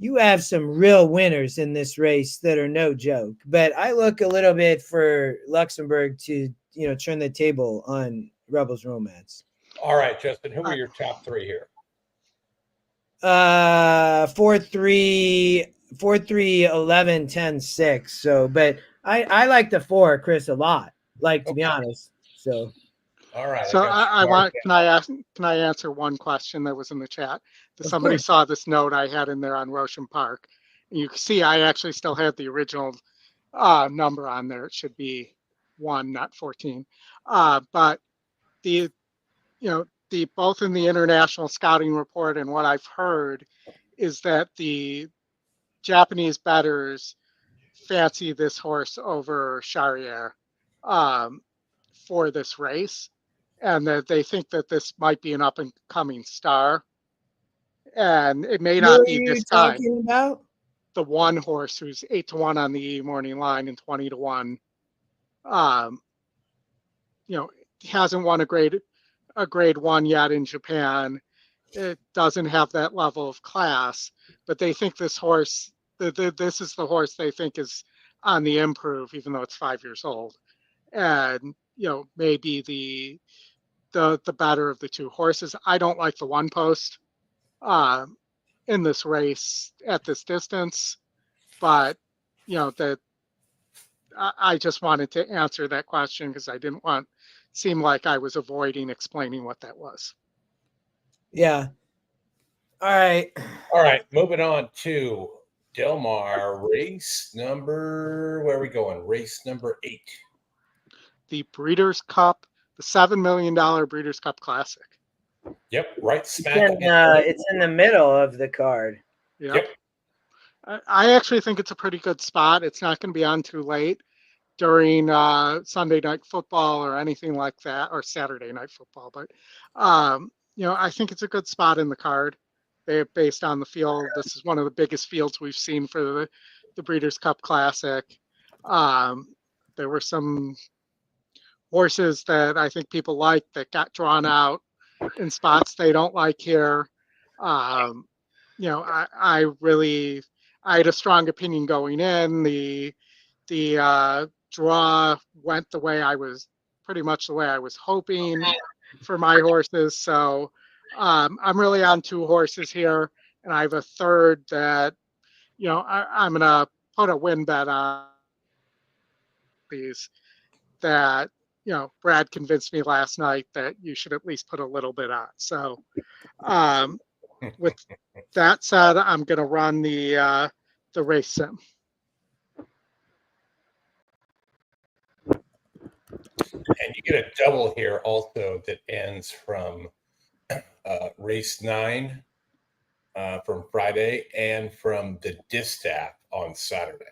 you have some real winners in this race that are no joke, but I look a little bit for Luxembourg to, turn the table on Rebels Romance. All right, Justin, who are your top 3 here? 4-3, 11, 10, 6. So, but I like the 4, Chris, a lot. To be honest. So, all right. So can I answer one question that was in the chat? Somebody saw this note I had in there on Roshan Park. And you can see I actually still had the original number on there. It should be 1, not 14. But both in the international scouting report and what I've heard is that the Japanese bettors fancy this horse over Charriere for this race, and that they think that this might be an up and coming star, and it may Who not are be you this time. talking about? The one horse who's 8-1 on the morning line and 20-1, you know, hasn't won a grade one yet in Japan. It doesn't have that level of class, but they think this horse, this is the horse they think is on the improve, even though it's 5 years old, and maybe the better of the two horses. I don't like the one post in this race at this distance, but that I just wanted to answer that question because I didn't want seem like I was avoiding explaining what that was. Yeah. All right. All right, moving on to Del Mar race number. Where are we going? Race number 8. The Breeders' Cup, the $7 million Breeders' Cup Classic. Yep, right smack. It's in the middle of the card. Yep. I actually think it's a pretty good spot. It's not going to be on too late during Sunday night football or anything like that, or Saturday night football. But I think it's a good spot in the card. Based on the field, this is one of the biggest fields we've seen for the Breeders' Cup Classic. There were some horses that I think people like that got drawn out in spots they don't like here. I had a strong opinion going in. The draw went pretty much the way I was hoping for my horses. So I'm really on 2 horses here, and I have a third that I'm gonna put a win bet on these. That Brad convinced me last night that you should at least put a little bit on. So with that said, I'm gonna run the race sim. And you get a double here also that ends from race 9 from Friday and from the Distaff on Saturday.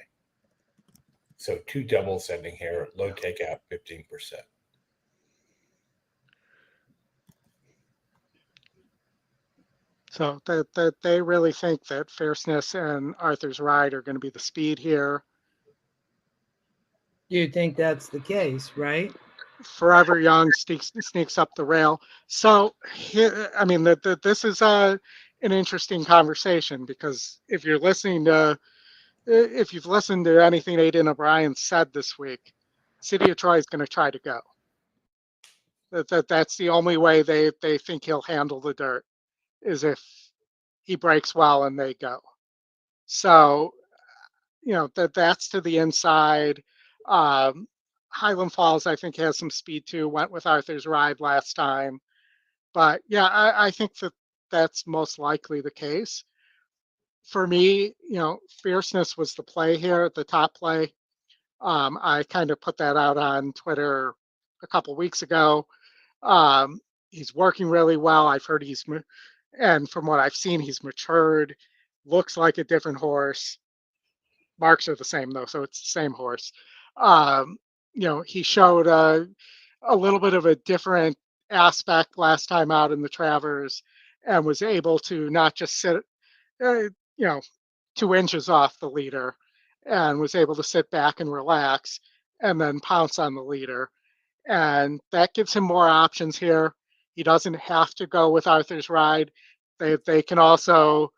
So 2 doubles ending here. Low takeout 15%. So that they really think that Fierceness and Arthur's Ride are going to be the speed here. You think that's the case, right? Forever Young sneaks up the rail. So I mean, this is an interesting conversation, because if you've listened to anything Aidan O'Brien said this week, City of Troy is going to try to go. That's the only way they think he'll handle the dirt, is if he breaks well and they go. So, that's to the inside. Highland Falls, I think, has some speed too. Went with Arthur's Ride last time. But yeah, I think that's most likely the case. For me, Fierceness was the play here, the top play. I kind of put that out on Twitter a couple weeks ago. He's working really well. I've heard and from what I've seen, he's matured, looks like a different horse. Marks are the same though, so it's the same horse. He showed a little bit of a different aspect last time out in the Travers, and was able to not just sit, 2 inches off the leader, and was able to sit back and relax and then pounce on the leader. And that gives him more options here. He doesn't have to go with Arthur's Ride. They can also,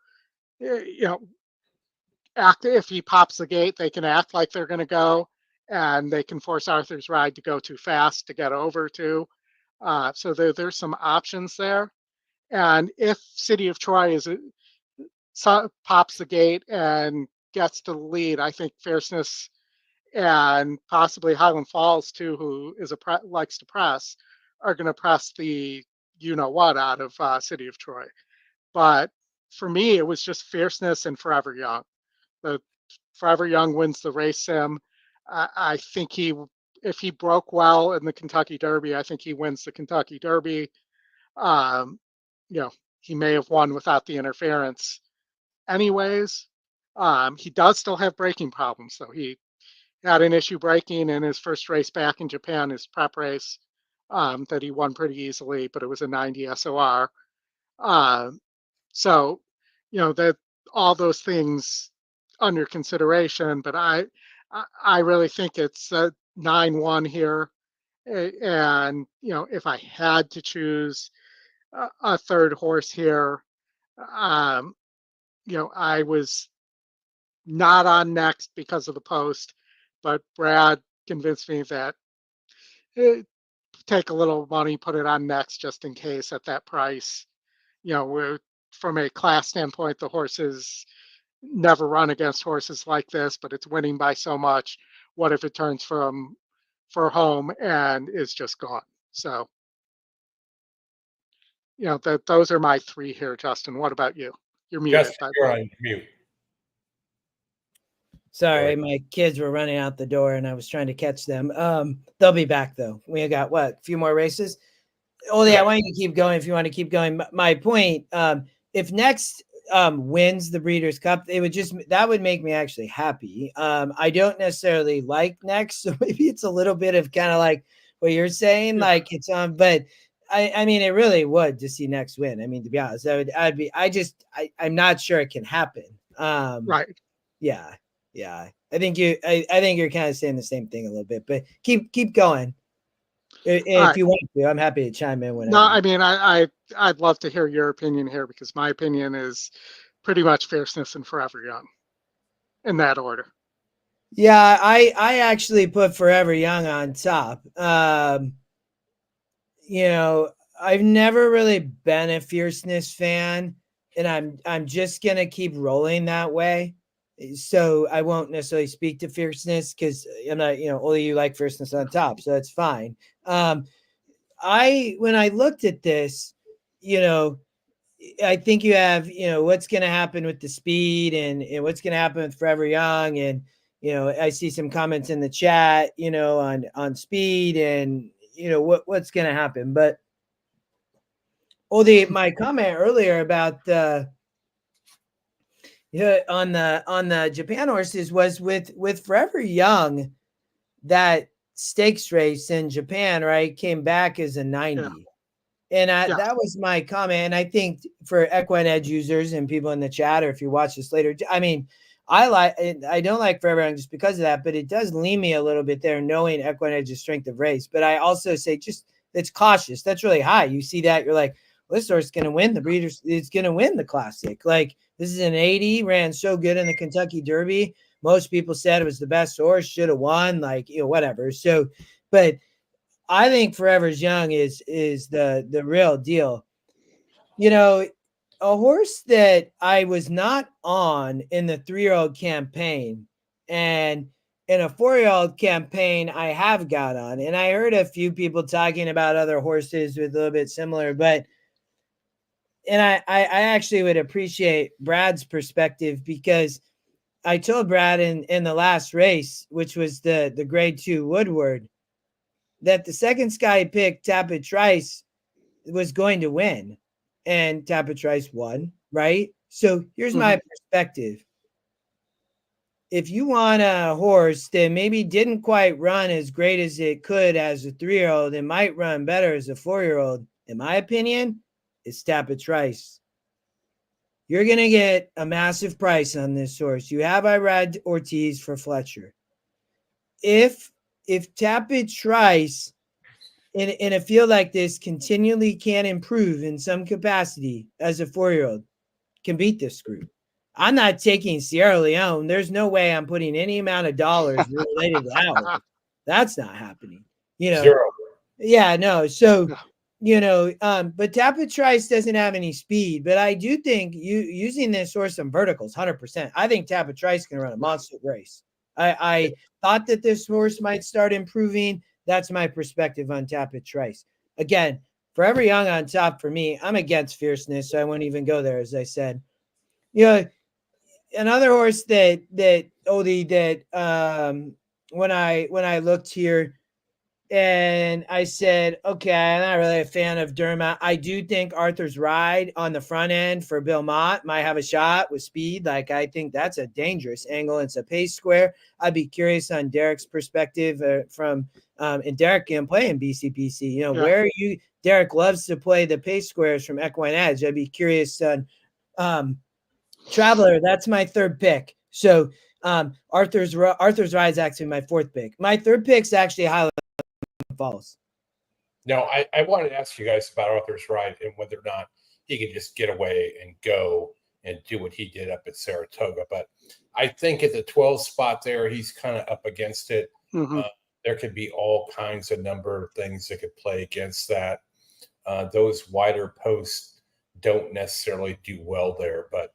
act, if he pops the gate, they can act like they're going to go, and they can force Arthur's Ride to go too fast to get over to. So there's some options there. And if City of Troy pops the gate and gets to the lead, I think Fierceness and possibly Highland Falls too, who likes to press, are going to press the what out of City of Troy. But for me, it was just Fierceness and Forever Young. The Forever Young wins the race sim. I think if he broke well in the Kentucky Derby, I think he wins the Kentucky Derby. Um, you know, he may have won without the interference anyways. He does still have braking problems, though. He had an issue braking in his first race back in Japan, his prep race, that he won pretty easily, but it was a 90 SOR. So, that all those things under consideration, but I really think it's a 9-1 here. And, if I had to choose a third horse here, um, I was not on next because of the post, but Brad convinced me that take a little money, put it on next just in case at that price. We're from a class standpoint, the horses never run against horses like this, but it's winning by so much. What if it turns for home and is just gone? So, that those are my three here, Justin. What about you? You're muted, Justin, by the you're way. on mute. Sorry, my kids were running out the door and I was trying to catch them. They'll be back though. We got a few more races. Oldy, I want you to keep going if you want to keep going. My point, if next wins the Breeders' Cup, that would make me actually happy. I don't necessarily like next, so maybe it's a little bit of kind of like what you're saying, like it's on, but I mean, it really would to see next win. I mean, to be honest, I'm not sure it can happen. Right. Yeah. I think you're kind of saying the same thing a little bit, but keep going. If you want to, I'm happy to chime in whenever. No, I mean, I'd love to hear your opinion here because my opinion is pretty much Fierceness and Forever Young in that order. Yeah, I actually put Forever Young on top. I've never really been a Fierceness fan, and I'm just gonna keep rolling that way. So I won't necessarily speak to Fierceness because I'm not, only you like Fierceness on top, so that's fine. When I looked at this, I think you have, what's going to happen with the speed and what's going to happen with Forever Young. And, I see some comments in the chat, on speed and, what's going to happen. But my comment earlier about on the Japan horses was with Forever Young, that stakes race in Japan, right, came back as a 90. Yeah. And that was my comment. And I think for EquinEdge users and people in the chat, or if you watch this later, I mean, I don't like Forever Young just because of that, but it does lean me a little bit there knowing EquinEdge's strength of race. But I also say just it's cautious. That's really high. You see that, you're like, well, this horse is going to win the Breeders'. It's going to win the Classic. Like, this is an 80, ran so good in the Kentucky Derby. Most people said it was the best horse, should have won, like, whatever. So, but I think Forever's Young is the real deal. A horse that I was not on in the 3-year-old campaign, and in a 4-year-old campaign I have got on, and I heard a few people talking about other horses with a little bit similar, but I actually would appreciate Brad's perspective, because I told Brad in the last race, which was the grade 2 Woodward, that the second Sky picked, Tapit Trice, was going to win, and Tapit Trice won, right? So here's my perspective. If you want a horse that maybe didn't quite run as great as it could as a 3-year-old, and might run better as a 4-year-old, in my opinion, it's Tapit Trice. You're going to get a massive price on this horse. You have Irad Ortiz for Fletcher. If Tapit Trice in a field like this continually can improve in some capacity as a 4-year-old, can beat this group. I'm not taking Sierra Leone. There's no way I'm putting any amount of dollars related to that. That's not happening. Zero. Yeah, no. So, but Tapit Trice doesn't have any speed, but I do think using this horse on verticals, 100%. I think Tapit Trice can run a monster race. I thought that this horse might start improving. That's my perspective on Tapit Trice. Again, Forever Young on top for me. I'm against Fierceness, so I won't even go there, as I said. Another horse that Oldy, that when I looked here, and I said, okay, I'm not really a fan of Dermot. I do think Arthur's Ride on the front end for Belmont might have a shot with speed. Like, I think that's a dangerous angle. It's a pace square. I'd be curious on Derek's perspective and Derek can play in BCPC. You know, Yeah. where Derek loves to play the pace squares from EquinEdge. I'd be curious on Traveler. That's my third pick. So Arthur's Ride is actually my fourth pick. My third pick is actually Highland Falls. Now, I wanted to ask you guys about Arthur's Ride and whether or not he could just get away and go and do what he did up at Saratoga. But I think at the 12 spot there, he's kind of up against it. Mm-hmm. There could be all kinds of number of things that could play against that. Those wider posts don't necessarily do well there. But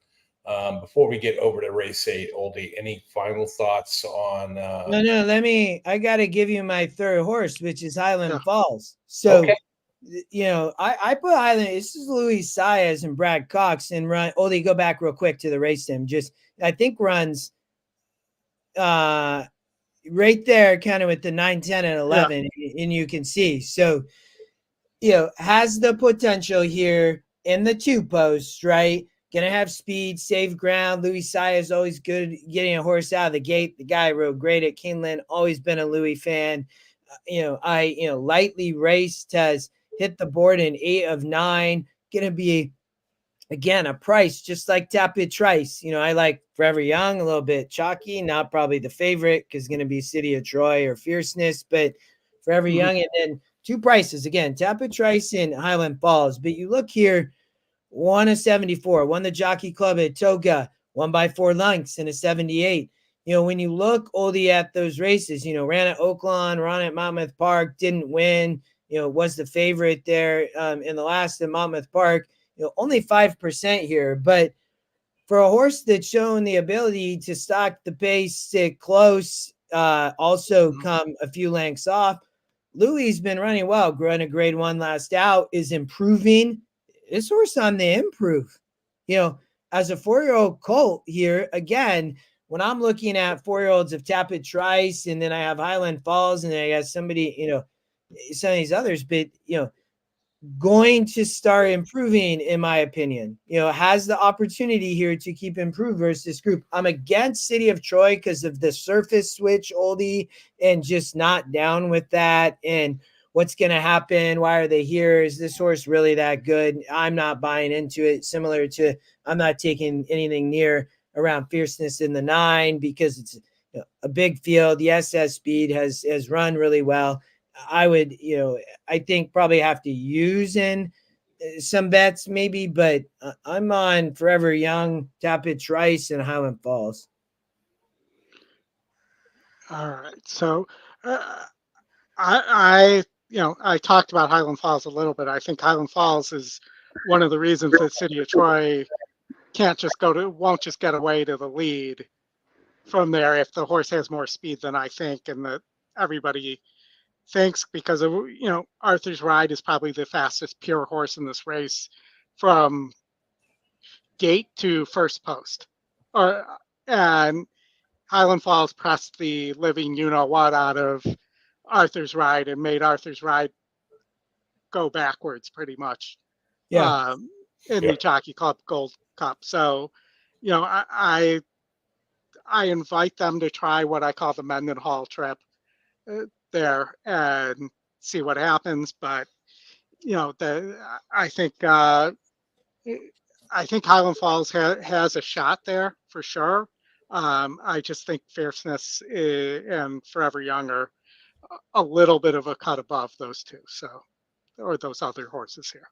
before we get over to race 8, Oldy, any final thoughts on? No. I got to give you my third horse, which is Highland Yeah. Falls. So, Okay. you know, I put Highland. This is Louis Saez and Brad Cox and run. Oldy, go back real quick to the race sim. I think runs right there, kind of with the 9, 10, and 11, and you can see. So, you know, has the potential here in the 2 posts, right? Gonna have speed, save ground. Louis Saez is always good at getting a horse out of the gate. The guy rode great at Keeneland. Always been a Louis fan. Lightly raced, has hit the board in 8 of 9. Gonna be again a price just like Tapit Trice. You know, I like Forever Young, a little bit chalky, not probably the favorite because gonna be City of Troy or Fierceness, but Forever Young, and then 2 prices again, Tapit Trice and Highland Falls. But you look here. 1 of 74, won the Jockey Club at Toga, won by 4 lengths in a 78. You know, when you look, Oldie, at those races, you know, ran at Oaklawn, ran at Monmouth Park, didn't win, you know, was the favorite there in the last in Monmouth Park, you know, only 5% here. But for a horse that's shown the ability to stock the pace, sit close, also come a few lengths off, Louis been running well, growing a grade 1 last out, is improving. This horse on the improve, you know, as a 4-year-old colt here. Again, when I'm looking at 4-year-olds of Tapit Trice, and then I have Highland Falls, and then I got somebody, you know, some of these others, but, you know, going to start improving, in my opinion, you know, has the opportunity here to keep improve versus this group. I'm against City of Troy because of the surface switch, Oldie, and just not down with that. And what's going to happen? Why are they here? Is this horse really that good? I'm not buying into it. Similar to, I'm not taking anything near around Fierceness in the 9 because it's, you know, a big field. The SS Speed has run really well. I would, you know, I think probably have to use in some bets maybe, but I'm on Forever Young, Tapit Trice, and Highland Falls. All right. So I talked about Highland Falls a little bit. I think Highland Falls is one of the reasons that City of Troy won't just get away to the lead from there if the horse has more speed than I think, and that everybody thinks, because of, you know, Arthur's Ride is probably the fastest pure horse in this race from gate to first post. And Highland Falls pressed the living you-know-what out of Arthur's Ride and made Arthur's Ride go backwards pretty much in the Jockey Club Gold Cup. So, you know, I invite them to try what I call the Mendenhall trip there and see what happens. But, you know, I think Highland Falls has a shot there for sure. I just think Fierceness and Forever Young are a little bit of a cut above those two, or those other horses here.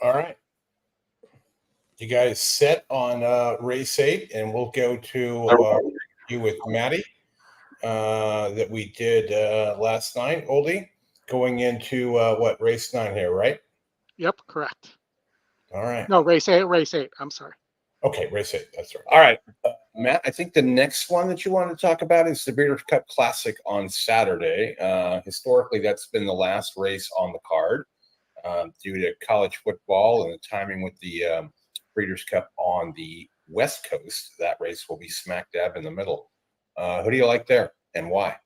All right. You guys set on race 8, and we'll go to you with Maddie that we did last night, Oldie, going into race 9 here, right? Yep, correct. All right. No, race 8. I'm sorry. Okay, race 8. That's right. All right. Matt, I think the next one that you want to talk about is the Breeders' Cup Classic on Saturday. Historically, that's been the last race on the card due to college football and the timing with the Breeders' Cup on the West Coast. That race will be smack dab in the middle. Who do you like there and why?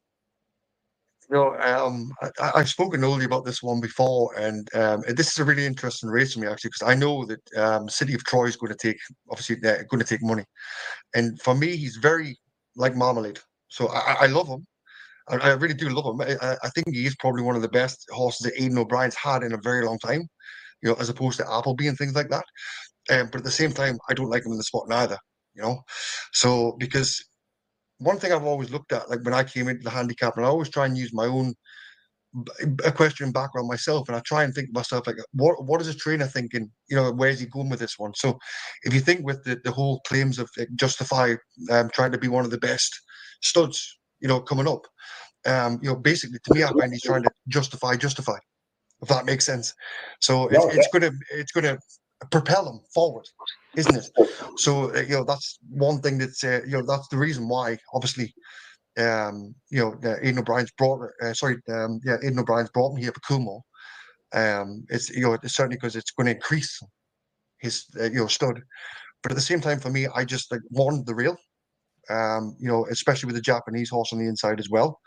I've spoken to Oldy about this one before, and this is a really interesting race for me actually, because I know that City of Troy is going to take obviously going to take money, and for me, he's very like Marmalade. So I love him. I really do love him. I think he is probably one of the best horses that Aidan O'Brien's had in a very long time. As opposed to Appleby and things like that. But at the same time, I don't like him in the spot neither. So because one thing I've always looked at, like when I came into the handicap, and I always try and use my own equestrian background myself, and I try and think to myself like, what is a trainer thinking? Where's he going with this one? So if you think with the whole claims of Justify trying to be one of the best studs, coming up, basically to me, I find he's trying to justify, if that makes sense. So it's gonna propel him forward, isn't it? So that's one thing that's that's the reason why obviously Aidan O'Brien's Aidan O'Brien's brought him here for Coolmore. It's certainly because it's going to increase his stud, but at the same time for me, I just like want the real. Especially with the Japanese horse on the inside as well.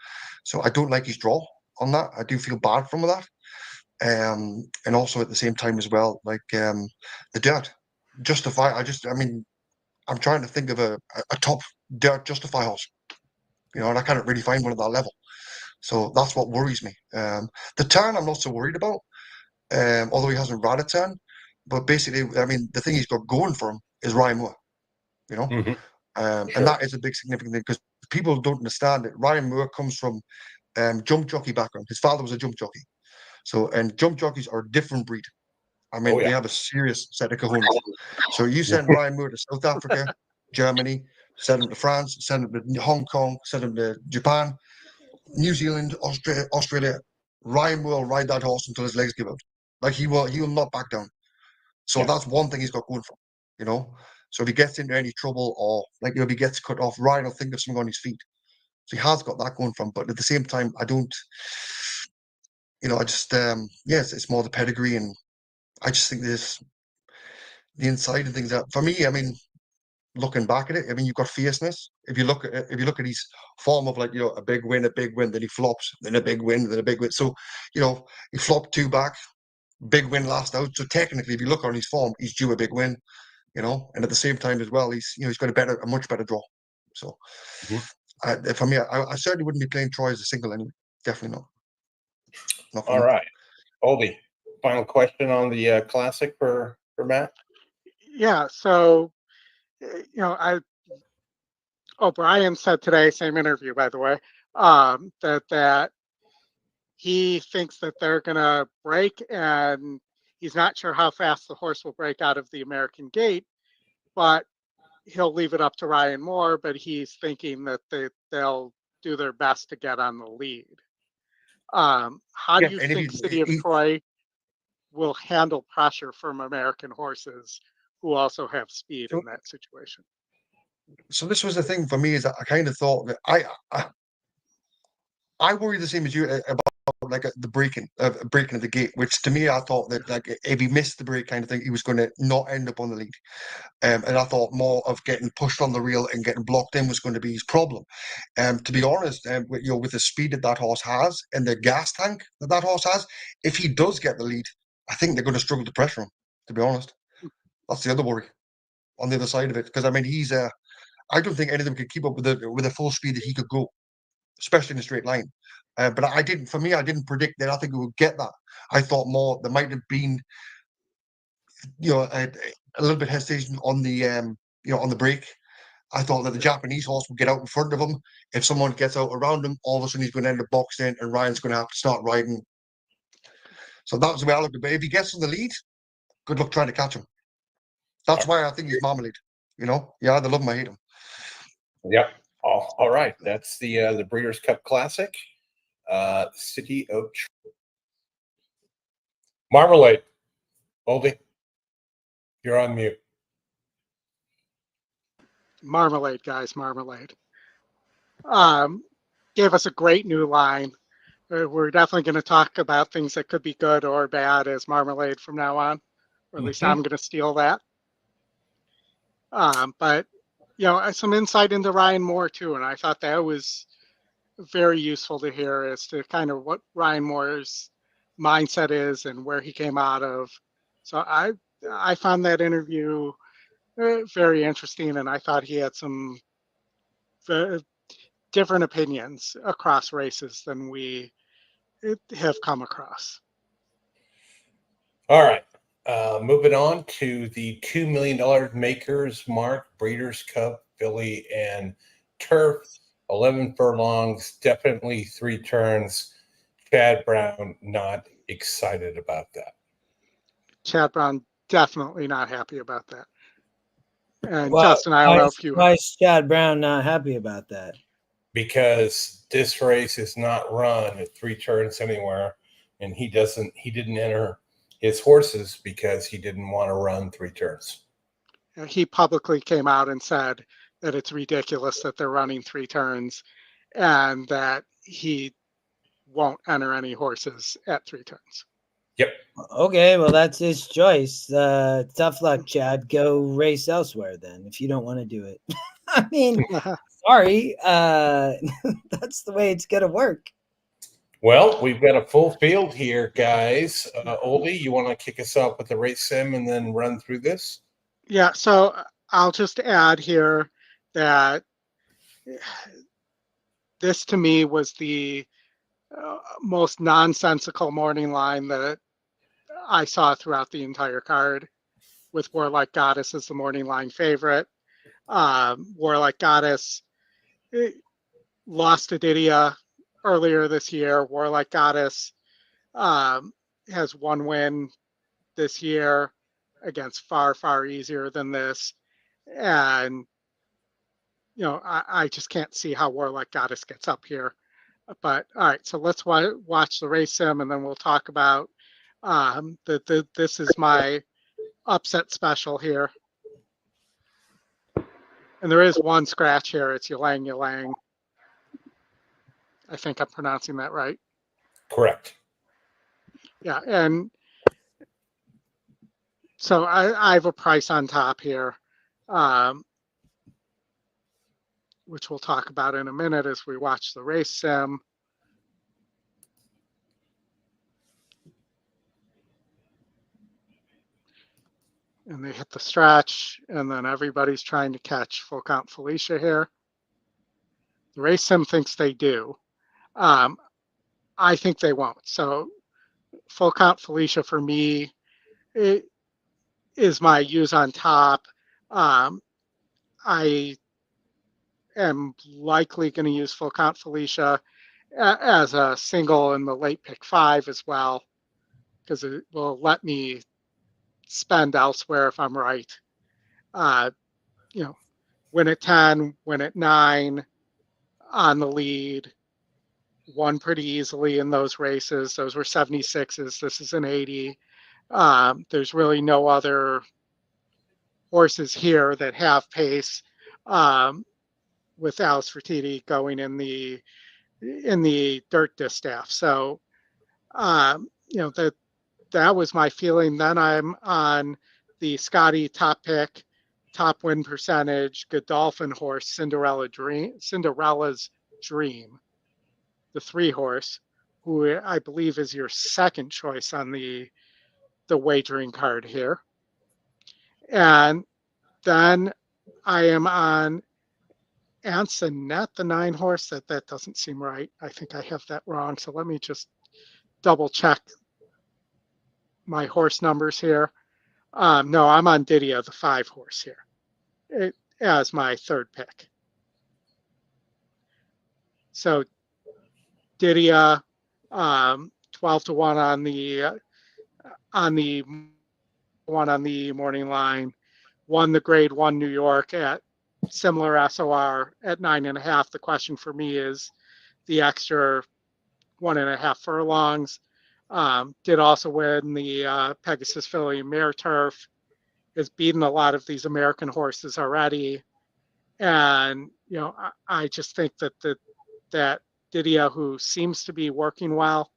So I don't like his draw on that. I do feel bad from that. And also at the same time as well, like the dirt Justify. I'm trying to think of a top dirt Justify horse, and I can't really find one at that level. So that's what worries me. The turn I'm not so worried about, although he hasn't run a turn. But basically, the thing he's got going for him is Ryan Moore, Mm-hmm. and that is a big significant thing because people don't understand it. Ryan Moore comes from jump jockey background. His father was a jump jockey. So, and jump jockeys are a different breed. They have a serious set of cojones. So you send Ryan Moore to South Africa, Germany, send him to France, send him to Hong Kong, send him to Japan, New Zealand, Australia. Ryan will ride that horse until his legs give out. Like he will not back down. So that's one thing he's got going for him, So if he gets into any trouble or if he gets cut off, Ryan will think of something on his feet. So he has got that going for him. But at the same time, I don't, I just, yes, it's more the pedigree, and I just think the inside and things that for me, looking back at it, you've got fierceness. If you look at his form of a big win, then he flops, then a big win, then a big win. So, he flopped 2 back, big win last out. So technically, if you look on his form, he's due a big win, and at the same time as well, he's got a much better draw. So for me, I certainly wouldn't be playing Troy as a single anyway. Definitely not. All right. Oldy, final question on the classic for Matt. Yeah. So, O'Brien said today, same interview, by the way, that he thinks that they're going to break, and he's not sure how fast the horse will break out of the American Gate, but he'll leave it up to Ryan Moore, but he's thinking that they'll do their best to get on the lead. How do you think City of Troy will handle pressure from American horses who also have speed in that situation? So this was the thing for me, is that I kind of thought that I worry the same as you about the breaking of the gate, which to me I thought that if he missed the break kind of thing, he was going to not end up on the lead. And I thought more of getting pushed on the reel and getting blocked in was going to be his problem. To be honest, with the speed that horse has and the gas tank that horse has, if he does get the lead, I think they're going to struggle to pressure him. To be honest, that's the other worry on the other side of it, because he's I don't think any of them could keep up with the full speed that he could go, especially in a straight line. But I didn't predict that. I think we would get that. I thought more there might have been, a little bit hesitation on the on the break. I thought that the Japanese horse would get out in front of him. If someone gets out around him, all of a sudden he's going to end up boxed in, and Ryan's going to have to start riding. So that was the way I looked at it. But if he gets in the lead, good luck trying to catch him. That's why I think he's Marmalade. You either love him or hate him. Yep. All right. That's the Breeders' Cup Classic. City of Marmalade. Oldy, you're on mute. Marmalade, guys, Marmalade. Gave us a great new line. We're definitely going to talk about things that could be good or bad as Marmalade from now on, or at least I'm going to steal that. But some insight into Ryan Moore too, and I thought that was very useful to hear as to kind of what Ryan Moore's mindset is and where he came out of. So I found that interview very interesting, and I thought he had some different opinions across races than we have come across. All right. Moving on to the $2 million Makers Mark Breeders' Cup Filly and Turf. 11 furlongs, definitely 3 turns. Chad Brown not excited about that. Chad Brown definitely not happy about that. And Well, Justin, I don't know if you. Why is Chad Brown not happy about that? Because this race is not run at 3 turns anywhere, and he didn't enter his horses because he didn't want to run 3 turns. He publicly came out and said that it's ridiculous that they're running 3 turns and that he won't enter any horses at 3 turns. Yep. Okay, well, that's his choice. Tough luck, Chad. Go race elsewhere then if you don't want to do it. I mean, sorry. That's the way it's going to work. Well, we've got a full field here, guys. Oldy, you want to kick us off with the race sim and then run through this? Yeah, so I'll just add here that this to me was the most nonsensical morning line that I saw throughout the entire card, with Warlike Goddess as the morning line favorite. Warlike Goddess lost to Didia earlier this year. Warlike Goddess has 1 win this year against far easier than this. And, I just can't see how Warlike Goddess gets up here. But all right, so let's watch the race sim, and then we'll talk about this is my upset special here. And there is 1 scratch here. It's Ylang Ylang. I think I'm pronouncing that right. Correct. Yeah, and so I have a price on top here, which we'll talk about in a minute as we watch the race sim. And they hit the stretch, and then everybody's trying to catch Full Count Felicia here. The race sim thinks they do. I think they won't. So Full Count Felicia for me is my use on top. I am likely going to use Full Count Felicia as a single in the late pick 5 as well, because it will let me spend elsewhere if I'm right. Win at 10, win at 9 on the lead, won pretty easily in those races. Those were 76s. This is an 80. There's really no other horses here that have pace, with Alice Fertitti going in the dirt distaff. So, that was my feeling. Then I'm on the Scotty top pick, top win percentage, Godolphin horse, Cinderella's Dream, the 3 horse, who I believe is your second choice on the wagering card here. And then I am on Ansonet, the 9 horse. That doesn't seem right. I think I have that wrong. So let me just double check my horse numbers here. No, I'm on Didia, the 5 horse here, as my 3rd pick. So Didia, 12-1 on the morning line, won the Grade 1 New York at similar SOR at 9.5. The question for me is the extra 1.5 furlongs. Did also win the Pegasus Filly and Mare Turf. Has beaten a lot of these American horses already, and I just think that Didia, who seems to be working well,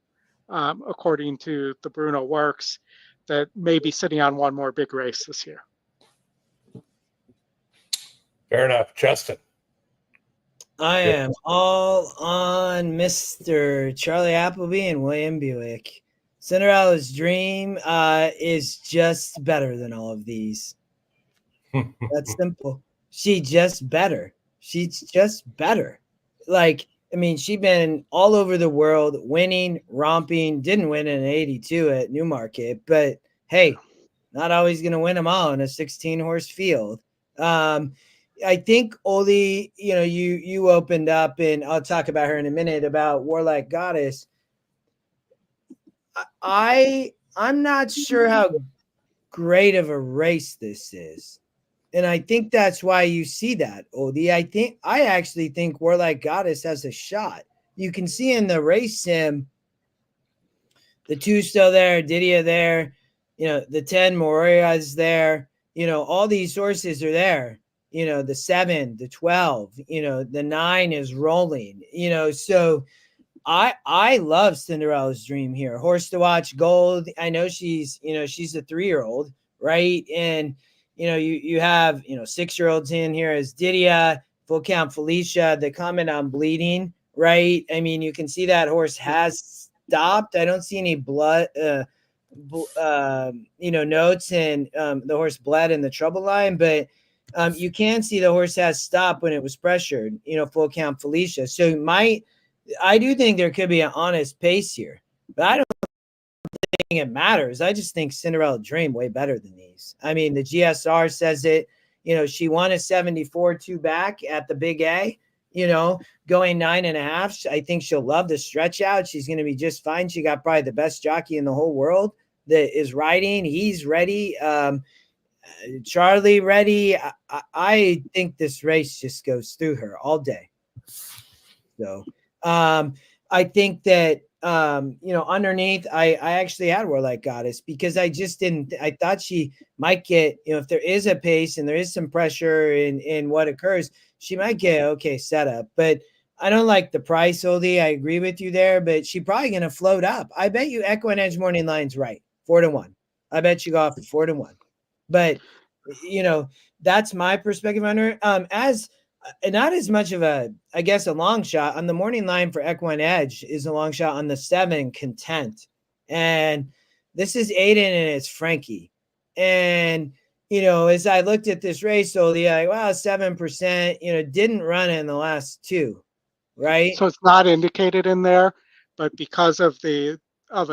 according to the Bruno Works, that may be sitting on 1 more big race this year. Fair enough. Justin. I am all on Mr. Charlie Appleby and William Buick. Cinderella's Dream is just better than all of these. That's simple. She's just better. She's just better. Like, I mean, she's been all over the world winning, romping, didn't win in 82 at Newmarket, but hey, not always going to win them all in a 16 horse field. I think Oldy, you opened up, and I'll talk about her in a minute, about Warlike Goddess. I'm not sure how great of a race this is. And I think that's why you see that, Oldy. I actually think Warlike Goddess has a shot. You can see in the race sim, the 2 still there, Didia there, the 10 Moria's there, all these horses are there. The 7, the 12, the 9 is rolling, so I love Cinderella's Dream here. Horse to watch, Gold. I know she's a 3-year-old, right? And you have 6-year-olds in here as Didia, Full Count Felicia. The comment on bleeding, right? I mean, you can see that horse has stopped. I don't see any blood, notes, and the horse bled in the trouble line, but you can see the horse has stopped when it was pressured. Full Count Felicia. So I do think there could be an honest pace here, but I don't think it matters. I just think Cinderella Dream way better than these. I mean, the GSR says it. She won a 74-2 back at the Big A. Going 9.5. I think she'll love the stretch out. She's going to be just fine. She got probably the best jockey in the whole world that is riding. He's ready. Charlie ready. I think this race just goes through her all day. So I think that underneath, I actually had Warlike Goddess because I thought she might get, if there is a pace and there is some pressure in what occurs, she might get okay setup. But I don't like the price, Oldy. I agree with you there, but she's probably going to float up. I bet you EquinEdge Morning Line's right, 4-1. I bet you go off at 4-1. But that's my perspective on her. As not as much of a long shot on the morning line for EquinEdge is a long shot on the 7 Content. And this is Aiden and it's Frankie. And, as I looked at this race, Oldy, 7%, didn't run in the last 2, right? So it's not indicated in there, but because of a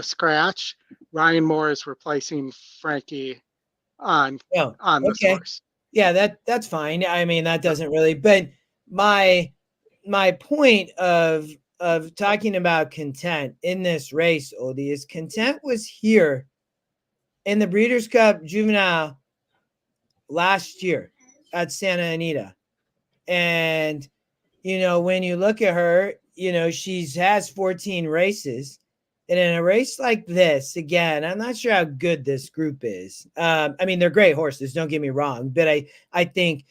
scratch, Ryan Moore is replacing Frankie on this horse. Yeah, that's fine. I mean, that doesn't really, but my point of talking about Content in this race, Oldy, is Content was here in the Breeders' Cup Juvenile last year at Santa Anita. And, when you look at her, she has 14 races. And in a race like this, again, I'm not sure how good this group is. I mean, they're great horses, don't get me wrong. But I think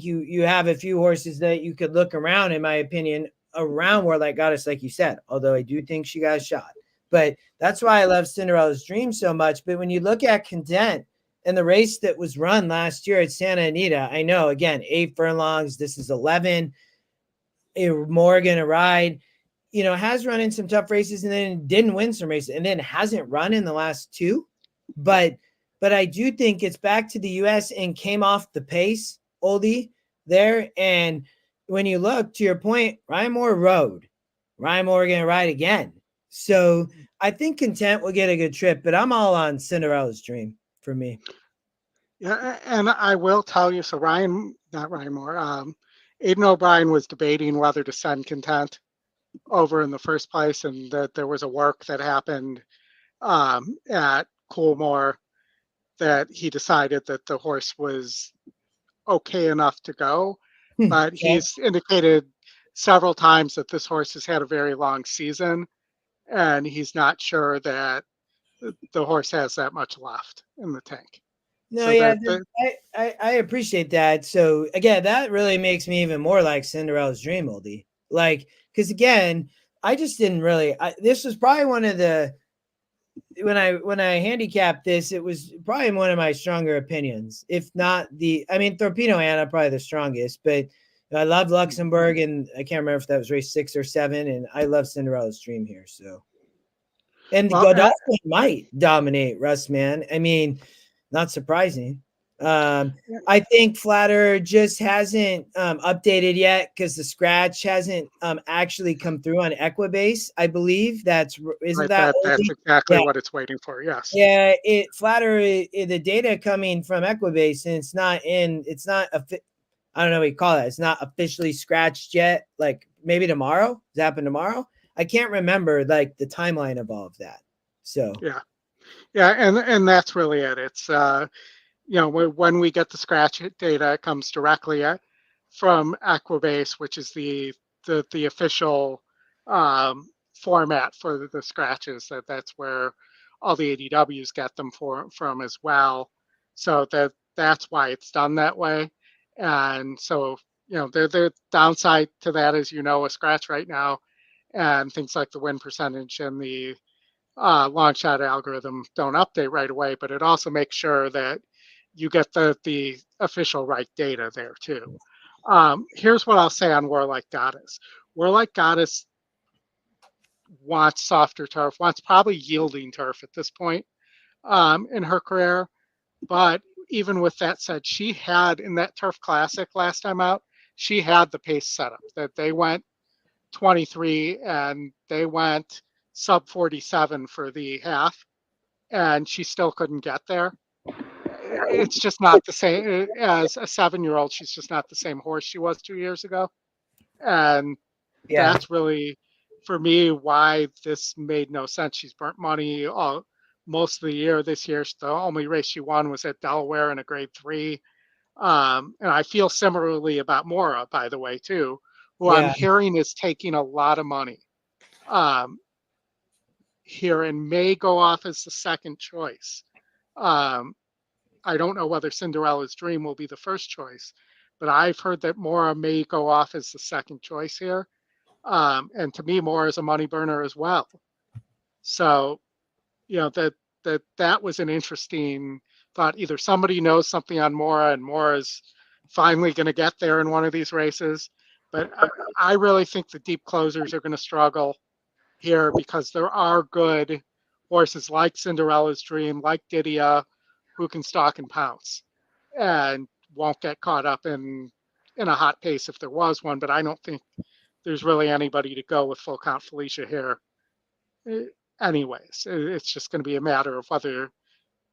you have a few horses that you could look around, in my opinion, around Warlike Goddess, like you said, although I do think she got a shot. But that's why I love Cinderella's Dream so much. But when you look at Content and the race that was run last year at Santa Anita, I know, again, 8 furlongs. This is 11. Morgan a ride. Has run in some tough races and then didn't win some races and then hasn't run in the last 2. But I do think it's back to the U.S. and came off the pace, Oldy, there. And when you look, to your point, Ryan Moore rode. Ryan Moore going to ride again. So I think Content will get a good trip, but I'm all on Cinderella's Dream for me. Yeah, and I will tell you, so not Ryan Moore, Aiden O'Brien was debating whether to send Content over in the first place, and that there was a work that happened at Coolmore that he decided that the horse was okay enough to go. But he's indicated several times that this horse has had a very long season, and he's not sure that the horse has that much left in the tank. No, So yeah, I appreciate that. So again, that really makes me even more like Cinderella's Dream, Oldy. Like, because again, I just didn't really. This was probably one of the when I handicapped this, it was probably one of my stronger opinions, if not the. I mean, Torpedo Anna probably the strongest, but I love Luxembourg, and I can't remember if that was race 6 or 7, and I love Cinderella's Dream here. So, and Well, Godolphin might dominate Russ, man. I mean, not surprising. I think Flatter just hasn't updated yet because the scratch hasn't actually come through on Equibase. I believe that's isn't right, that that's Oldy? exactly Yeah. what it's waiting for. Yes. Yeah, Flatter the data coming from Equibase, and it's not I don't know what you call it. It's not officially scratched yet. Like maybe tomorrow. Does it happen tomorrow? I can't remember like the timeline of all of that. So Yeah, and that's really it. It's when we get the scratch data, it comes directly from Equibase, which is the official format for the scratches. That's where all the ADWs get them from as well. So that's why it's done that way. And so the downside to that is a scratch right now, and things like the win percentage and the long shot algorithm don't update right away, but it also makes sure that you get the official right data there too. Here's what I'll say on Warlike Goddess. Warlike Goddess wants softer turf, wants probably yielding turf at this point in her career. But even with that said, she had in that Turf Classic last time out, she had the pace setup that they went 23 and they went sub 47 for the half, and she still couldn't get there. It's just not the same as a 7-year-old. She's just not the same horse she was 2 years ago. And yeah, that's really, for me, why this made no sense. She's burnt money most of the year this year. The only race she won was at Delaware in a grade 3. And I feel similarly about Mora, by the way, too, who I'm yeah, hearing is taking a lot of money here and may go off as the second choice. I don't know whether Cinderella's Dream will be the first choice, but I've heard that Mora may go off as the second choice here. And to me, Mora is a money burner as well. So, that was an interesting thought. Either somebody knows something on Mora and Mora's finally going to get there in one of these races, but I really think the deep closers are going to struggle here because there are good horses like Cinderella's Dream, like Didia, who can stalk and pounce and won't get caught up in a hot pace if there was one. But I don't think there's really anybody to go with full count Felicia here. Anyways, it's just going to be a matter of whether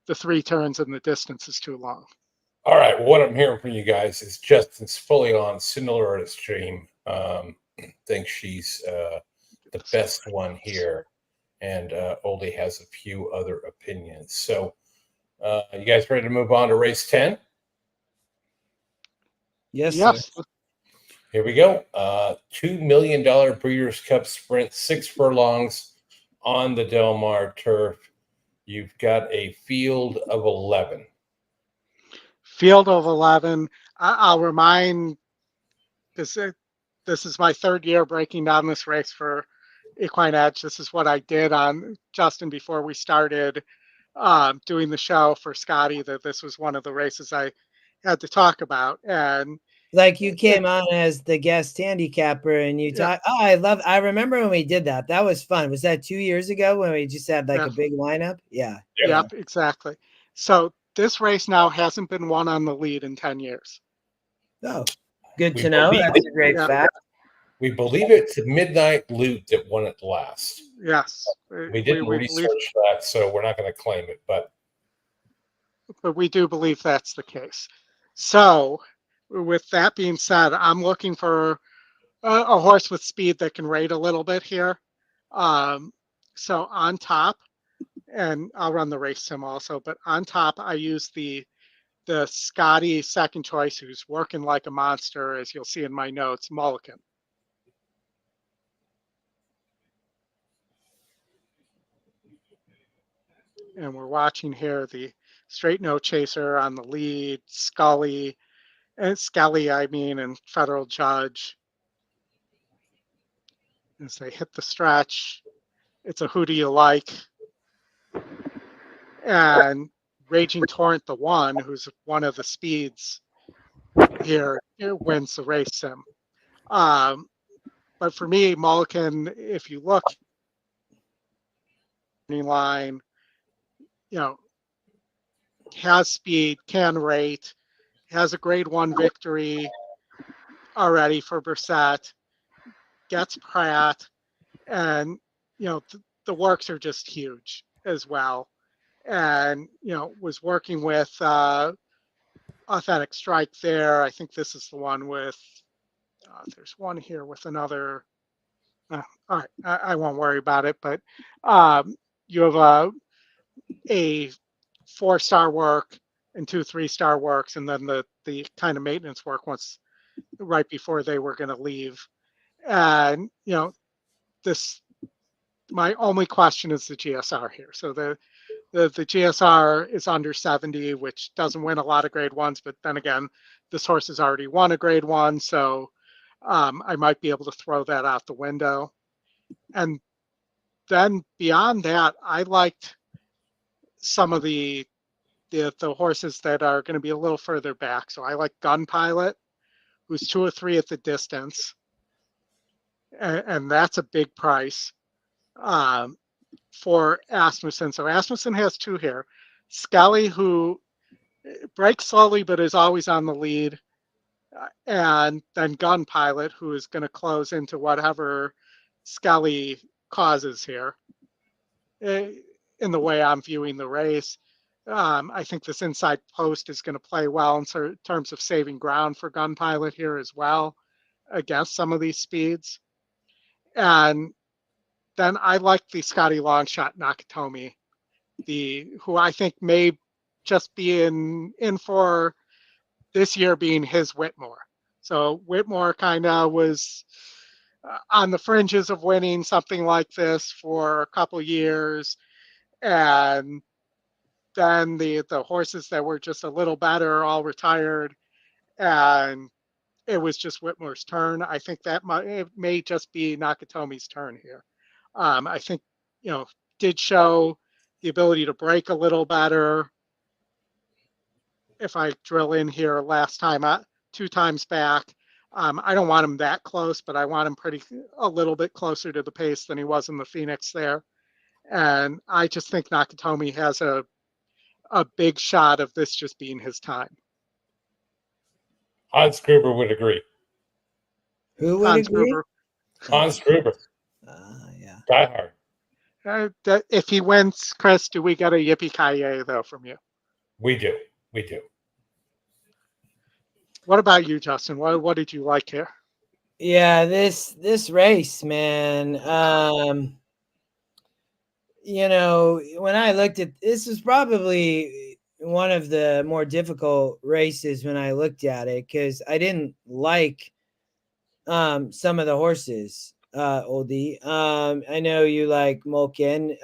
the 3 turns and the distance is too long. All right. Well, what I'm hearing from you guys is Justin's fully on Cinderella's Dream. Think she's the best one here, and Oldy has a few other opinions. So, you guys ready to move on to race 10? yes. Here we go. $2 million Breeders' Cup Sprint, 6 furlongs on the Del Mar turf. You've got a field of 11. Field of 11. I'll remind, this is my 3rd year breaking down this race for EquinEdge. This is what I did on Justin before we started doing the show for Scotty, that this was one of the races I had to talk about. And Like you came on as the guest handicapper and you talk. Oh, I remember when we did that. That was fun. Was that 2 years ago when we just had like a big lineup? Yeah. Yep, exactly. So this race now hasn't been won on the lead in 10 years. Oh, good to know. That's a great fact. We believe it's Midnight Loot that won it last. Yes. We didn't research that, so we're not going to claim it, but we do believe that's the case. So with that being said, I'm looking for a horse with speed that can rate a little bit here. So on top, and I'll run the race sim also, but on top, I use the Scotty second choice, who's working like a monster, as you'll see in my notes, Mulligan. And we're watching here the straight no chaser on the lead, Scully, and Federal Judge. As they hit the stretch, it's a who do you like? And Raging Torrent, the 1, who's one of the speeds, here wins the race sim. But for me, Mulligan, if you look line, has speed, can rate, has a grade 1 victory already for Brissett, gets Pratt, and the works are just huge as well. And was working with Authentic Strike there. I think this is the one with. There's one here with another. All right, I won't worry about it. But you have a 4-star work and 2 3-star works, and then the kind of maintenance work once right before they were going to leave. And this. My only question is the GSR here. So the GSR is under 70, which doesn't win a lot of grade 1s, but then again, this horse has already won a grade 1, so I might be able to throw that out the window. And then beyond that, I liked some of the horses that are going to be a little further back. So I like Gun Pilot, who's 2 or 3 at the distance, and that's a big price. For Asmussen. So Asmussen has 2 here. Skelly, who breaks slowly but is always on the lead, and then Gun Pilot, who is going to close into whatever Skelly causes here. In the way I'm viewing the race, I think this inside post is going to play well in terms of saving ground for Gun Pilot here as well against some of these speeds. And then I like the Scotty Longshot Nakatomi, who I think may just be in for this year being his Whitmore. So Whitmore kind of was on the fringes of winning something like this for a couple years, and then the horses that were just a little better all retired, and it was just Whitmore's turn. I think it may just be Nakatomi's turn here. I think, did show the ability to break a little better. If I drill in here last time, 2 times back, I don't want him that close, but I want him a little bit closer to the pace than he was in the Phoenix there. And I just think Nakatomi has a big shot of this just being his time. Hans Gruber would agree. Who would Hans agree? Gruber. Hans Gruber. Yeah. Die hard. If he wins, Chris, do we get a yippee-ki-yay, though, from you? We do. We do. What about you, Justin? What did you like here? Yeah, this race, man. When I looked at this, was probably one of the more difficult races when I looked at it, because I didn't like some of the horses. Oldy, I know you like Mulkin.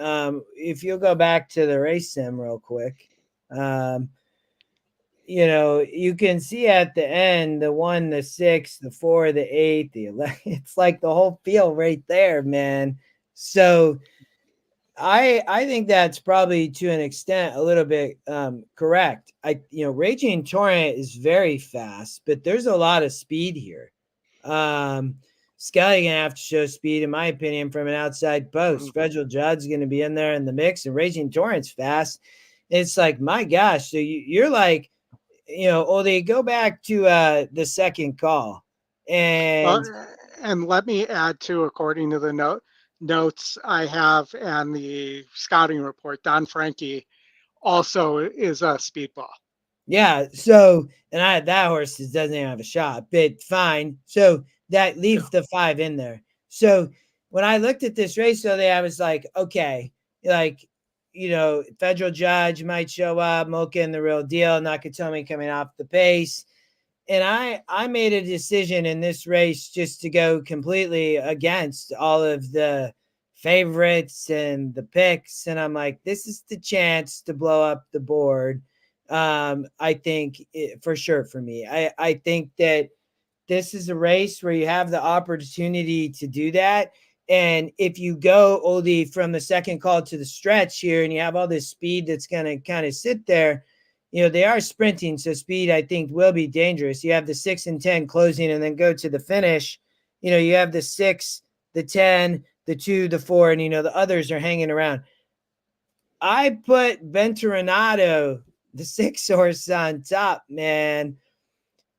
If you'll go back to the race sim real quick, you can see at the end the 1, the 6, the 4, the 8, the 11. It's like the whole field right there, man. So I think that's probably to an extent a little bit correct. Raging Torrent is very fast, but there's a lot of speed here. Skelly gonna have to show speed, in my opinion, from an outside post. Federal Judge is gonna be in there in the mix, and Raging Torrent's fast. It's like, my gosh, so you're like, they go back to the second call, and let me add to, according to the notes I have and the scouting report, Don Frankie also is a speedball. Yeah, so and that horse doesn't even have a shot, but fine. So that leaves the 5 in there. So when I looked at this race the other day, I was like, okay, Federal Judge might show up, Mocha the real deal, Nakatomi coming off the pace. And I made a decision in this race just to go completely against all of the favorites and the picks. And I'm like, this is the chance to blow up the board. I think for sure for me, I think that this is a race where you have the opportunity to do that. And if you go, Oldy, from the second call to the stretch here, and you have all this speed that's going to kind of sit there, they are sprinting. So speed, I think, will be dangerous. You have the 6 and 10 closing and then go to the finish. You have the 6, the 10, the 2, the 4, and, the others are hanging around. I put Venturinado, the 6 horse, on top, man.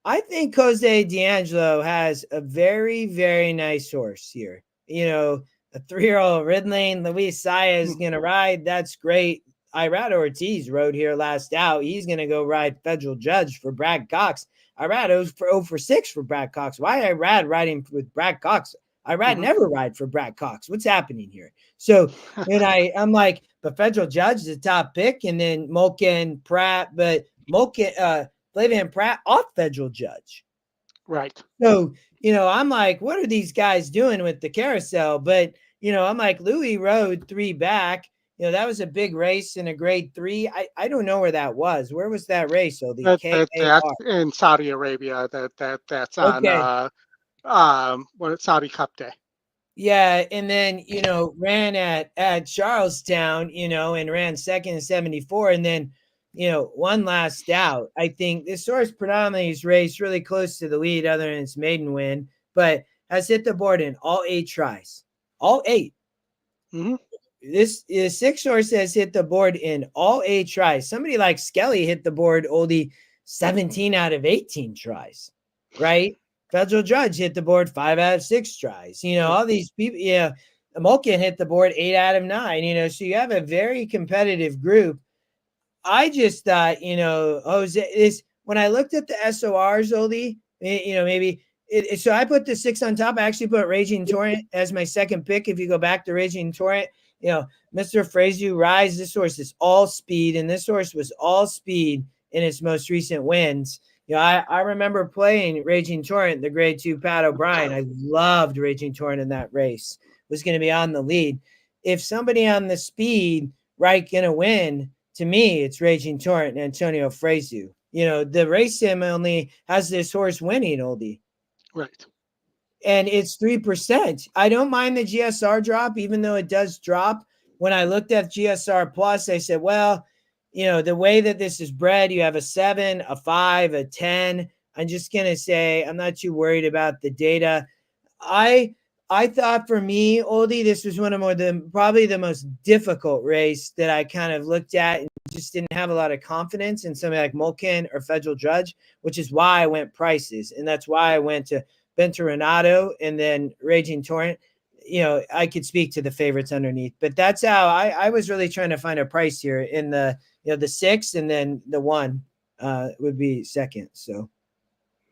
I think Jose D'Angelo has a very, very nice horse here. A 3-year-old Ridley, Luis Saya is going to ride. That's great. Irad Ortiz rode here last out. He's going to go ride Federal Judge for Brad Cox. Irad 0 for 6 for Brad Cox. Why Irad riding with Brad Cox? Irad never ride for Brad Cox. What's happening here? So, and I'm like, but Federal Judge is the top pick, and then Mulken, Pratt, but Mulken, Flavien Pratt off Federal Judge. Right. So, I'm like, what are these guys doing with the carousel? But, I'm like, Louis rode 3 back. That was a big race in a grade 3. I don't know where that was. Where was that race? So the That's in Saudi Arabia. That's on Saudi Cup Day. Yeah, and then ran at Charlestown, and ran second in 74, and then one last out. I think this horse predominantly is raced really close to the lead, other than its maiden win, but has hit the board in all 8 tries, all 8. This 6 horse has hit the board in all 8 tries. Somebody like Skelly hit the board, Oldy, 17 out of 18 tries, right? Federal Judge hit the board 5 out of 6 tries. All these people, Mulken hit the board 8 out of 9, so you have a very competitive group. I just thought, Jose is when I looked at the SORs, Oldy, maybe so I put the 6 on top. I actually put Raging Torrent as my second pick. If you go back to Raging Torrent, Mr. Frazu Rise, this horse is all speed, and this horse was all speed in its most recent wins. I remember playing Raging Torrent, the grade 2 Pat O'Brien. I loved Raging Torrent in that race. Was going to be on the lead. If somebody on the speed right going to win, to me, it's Raging Torrent and Antonio Frazu. The race sim only has this horse winning, Oldie. Right. And it's 3%. I don't mind the GSR drop, even though it does drop. When I looked at GSR Plus, I said, well, the way that this is bred, you have a 7, a 5, a 10. I'm just going to say I'm not too worried about the data. I thought for me, Oldie, this was one of probably the most difficult race that I kind of looked at and just didn't have a lot of confidence in somebody like Mulken or Federal Judge, which is why I went prices. And that's why I went to Venturinado and then Raging Torrent. I could speak to the favorites underneath, but that's how I was really trying to find a price here in the 6, and then the 1 would be second. So.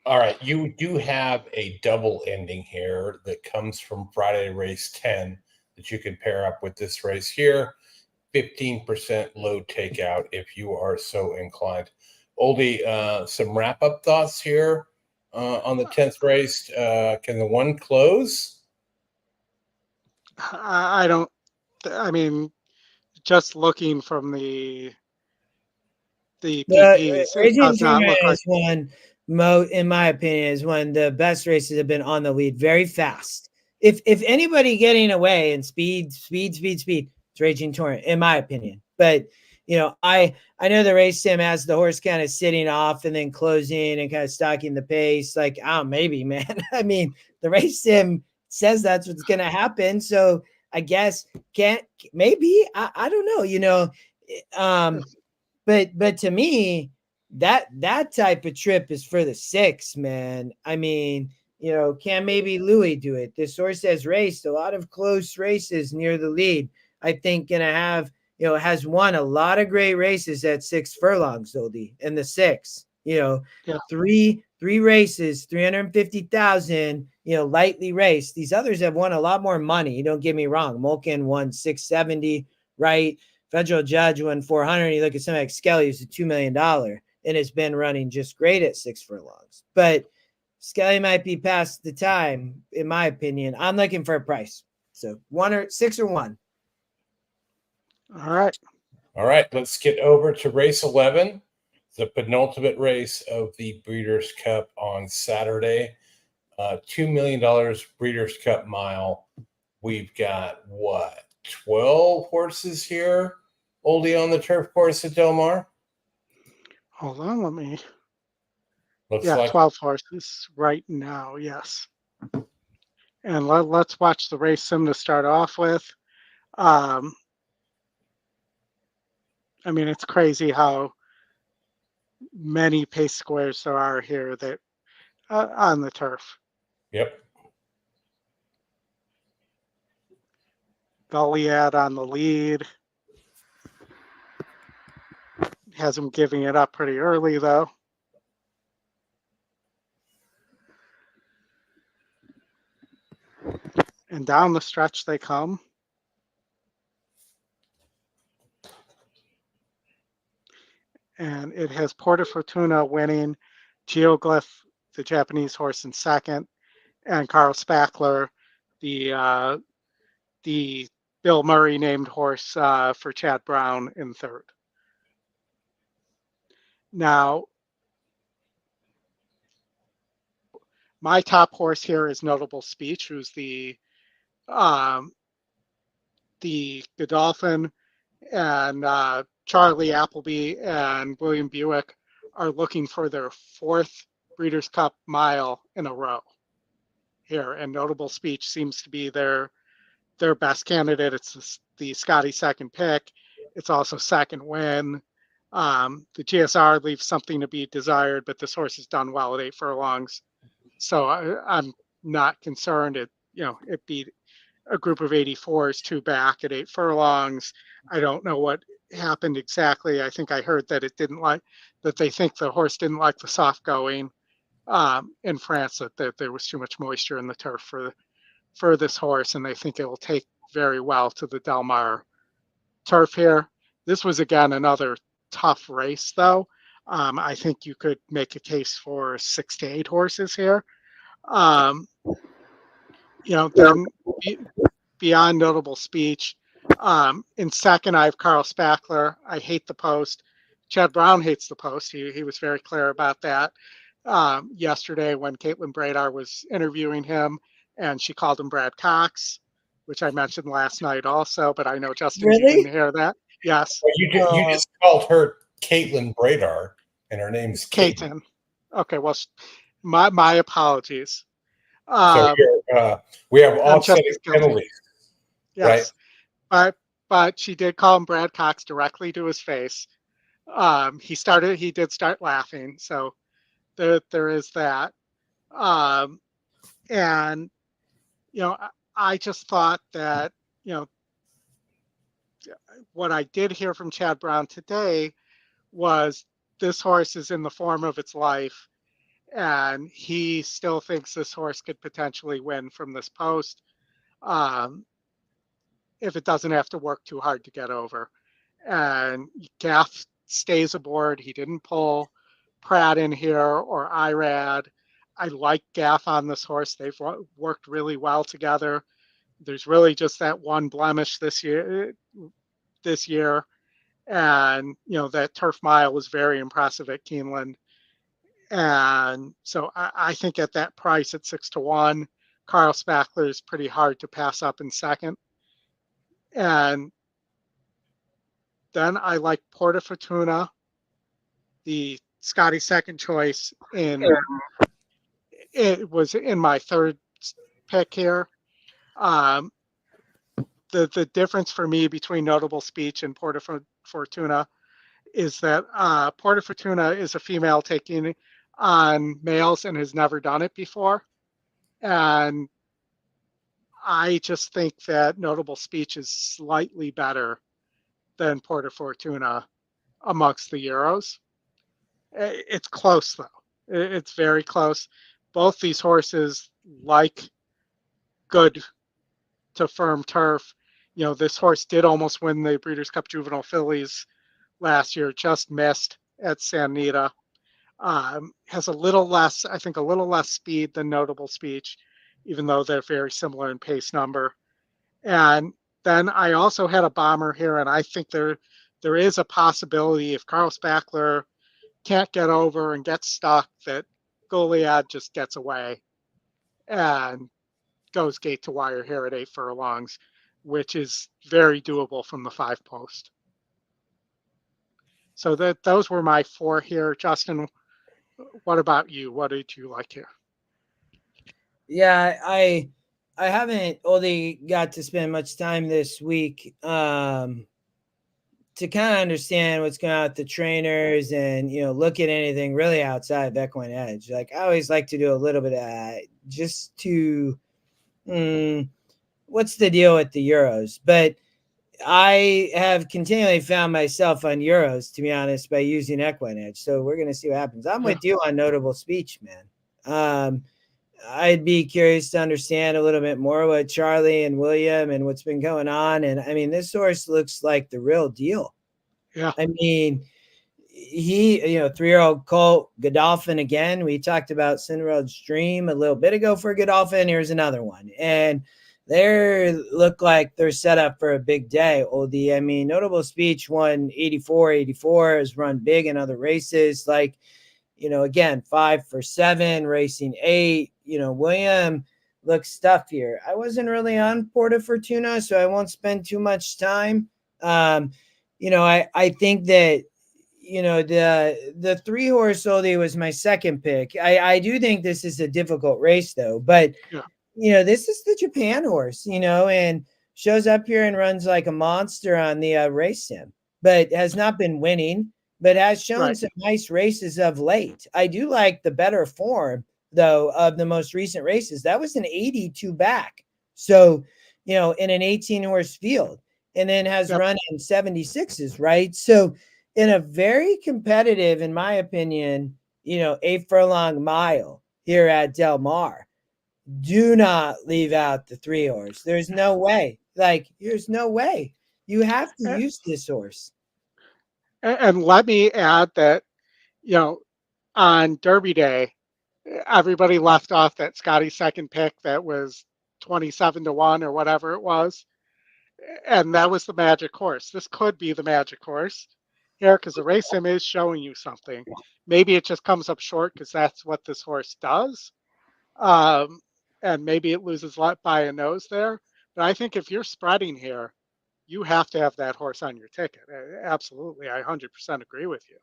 All right. You do have a double ending here that comes from Friday race 10 that you can pair up with this race here. 15% load takeout if you are so inclined. Oldie, some wrap-up thoughts here on the 10th race. Can the 1 close? I mean, just looking from the PPs, it does not look like one. In my opinion, is one of the best races have been on the lead, very fast. If anybody getting away in speed, it's Raging Torrent, in my opinion. But I know the race sim has the horse kind of sitting off and then closing and kind of stalking the pace. Like, maybe, man. I mean, the race sim says that's what's going to happen. So I guess maybe I don't know. But to me, that type of trip is for the 6, man. I mean, can maybe Louis do it? This horse has raced a lot of close races near the lead. I think gonna have, has won a lot of great races at 6 furlongs, Oldie, and the 6. 3 races, 350,000. Lightly raced. These others have won a lot more money. Don't get me wrong. Mulken won 670, right? Federal Judge won 400. You look at somebody like Skelly, who's a $2 million and has been running just great at 6 furlongs. But Skelly might be past the time, in my opinion. I'm looking for a price. So 1 or 6 or 1. All right. All right. Let's get over to race 11, the penultimate race of the Breeders' Cup on Saturday. $2 million Breeders' Cup mile. We've got 12 horses here, Oldie, on the turf course at Del Mar? Hold on, let me. Looks Yeah, like 12 horses right now. Yes. And let's watch the race sim to start off with. Um, I mean, it's crazy how many pace squares there are here that on the turf. yep. Goliad on the lead. Has him giving it up pretty early, though. And down the stretch they come. And it has Porta Fortuna winning, Geoglyph, the Japanese horse, in second, and Carl Spackler, the Bill Murray named horse for Chad Brown, in third. Now, my top horse here is Notable Speech, who's the Godolphin, and Charlie Appleby and William Buick are looking for their fourth Breeders' Cup mile in a row here, and Notable Speech seems to be their best candidate. It's the Scotty second pick. It's also second win. The GSR leaves something to be desired, but this horse has done well at 8 furlongs, so I'm not concerned. It beat a group of 84s 2 back at 8 furlongs. I don't know what happened exactly. I think I heard that they think the horse didn't like the soft going in France, that there was too much moisture in the turf for this horse, and they think it will take very well to the Del Mar turf here. This was, again, another tough race, though. I think you could make a case for 6 to 8 horses here. Then beyond Notable Speech, in second, I have Carl Spackler. I hate the post. Chad Brown hates the post. He was very clear about that yesterday when Caitlin Bradar was interviewing him, and she called him Brad Cox, which I mentioned last night also, but I know, Justin, you didn't Really? hear that. Yes. Well, you just called her Caitlin Bradar, and her name's Kate. Caitlin. Okay, well, my apologies. So we have I'm just offsetting as guilty. penalties, Yes. right? But she did call him Brad Cox directly to his face. He did start laughing, so there is that. And I just thought that what I did hear from Chad Brown today was this horse is in the form of its life, and he still thinks this horse could potentially win from this post if it doesn't have to work too hard to get over. And Gaff stays aboard. He didn't pull Pratt in here or Irad. I like Gaff on this horse. They've worked really well together. There's really just that one blemish this year. And that turf mile was very impressive at Keeneland. And so I think at that price at 6-1, Carl Spackler is pretty hard to pass up in second. And then I like Porta Fortuna, the Scotty second choice. It was in my third pick here. The difference for me between Notable Speech and Porta Fortuna is that Porta Fortuna is a female taking on males and has never done it before. And I just think that Notable Speech is slightly better than Porta Fortuna amongst the Euros. It's close, though. It's very close. Both these horses like good to firm turf. This horse did almost win the Breeders' Cup Juvenile Fillies last year, just missed at San Nita. Has a little less speed than Notable Speech, even though they're very similar in pace number. And then I also had a bomber here, and I think there is a possibility if Carl Spackler can't get over and gets stuck, that Goliad just gets away and goes gate to wire here at 8 furlongs, which is very doable from the 5 post. So those were my 4 here. Justin, what about you? What did you like here? Yeah, I haven't only got to spend much time this week to kind of understand what's going on with the trainers and, look at anything really outside of EquinEdge. Like, I always like to do a little bit of that just to, what's the deal with the Euros? But I have continually found myself on Euros, to be honest, by using EquinEdge. So we're going to see what happens. I'm with you on notable speech, man. I'd be curious to understand a little bit more what Charlie and William and what's been going on. And I mean, this horse looks like the real deal. Yeah. I mean, he, 3-year-old colt, Godolphin again. We talked about Cinderella's Dream a little bit ago for Godolphin. Here's another one. And they look like they're set up for a big day, Oldy. I mean, notable speech won 84, has run big in other races. Like, again, 5 for 7, racing 8. William looks stuffier. I wasn't really on Porta Fortuna, so I won't spend too much time. I think that, the 3-horse Oldy was my second pick. I do think this is a difficult race, though. But, this is the Japan horse, and shows up here and runs like a monster on the race sim, but has not been winning, but has shown some nice races of late. I do like the better form, though, of the most recent races. That was an 82 back. So, in an 18-horse field, and then has run in 76s, right? So in a very competitive, in my opinion, 8 furlong mile here at Del Mar, do not leave out the 3-horse. There's no way. There's no way. You have to use this horse. And let me add that, on Derby Day, everybody left off that Scotty's second pick that was 27-1 or whatever it was. And that was the magic horse. This could be the magic horse here because the race sim is showing you something. Maybe it just comes up short because that's what this horse does. And maybe it loses by a nose there. But I think if you're spreading here, you have to have that horse on your ticket. Absolutely. I 100% agree with you.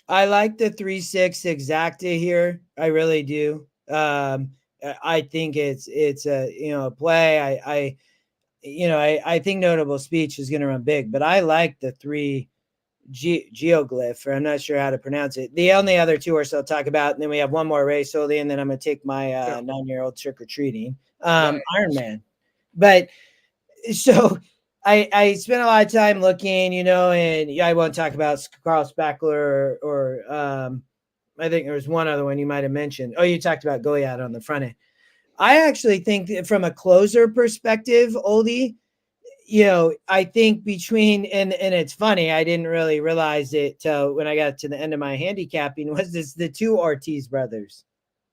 I like the 3-6 exacta here. I really do. I think it's a play. I think notable speech is going to run big, but I like the 3 Geoglyph, or I'm not sure how to pronounce it. The only other 2 horses I'll talk about, and then we have one more race, Oldy, and then I'm going to take my 9-year-old trick-or-treating, Ironman. But so I spent a lot of time looking, and I won't talk about Carl Spackler or I think there was one other one you might have mentioned. Oh, you talked about Goliath on the front end. I actually think that from a closer perspective, Oldy, I think between, and it's funny, I didn't really realize it when I got to the end of my handicapping, was this the 2 Ortiz brothers,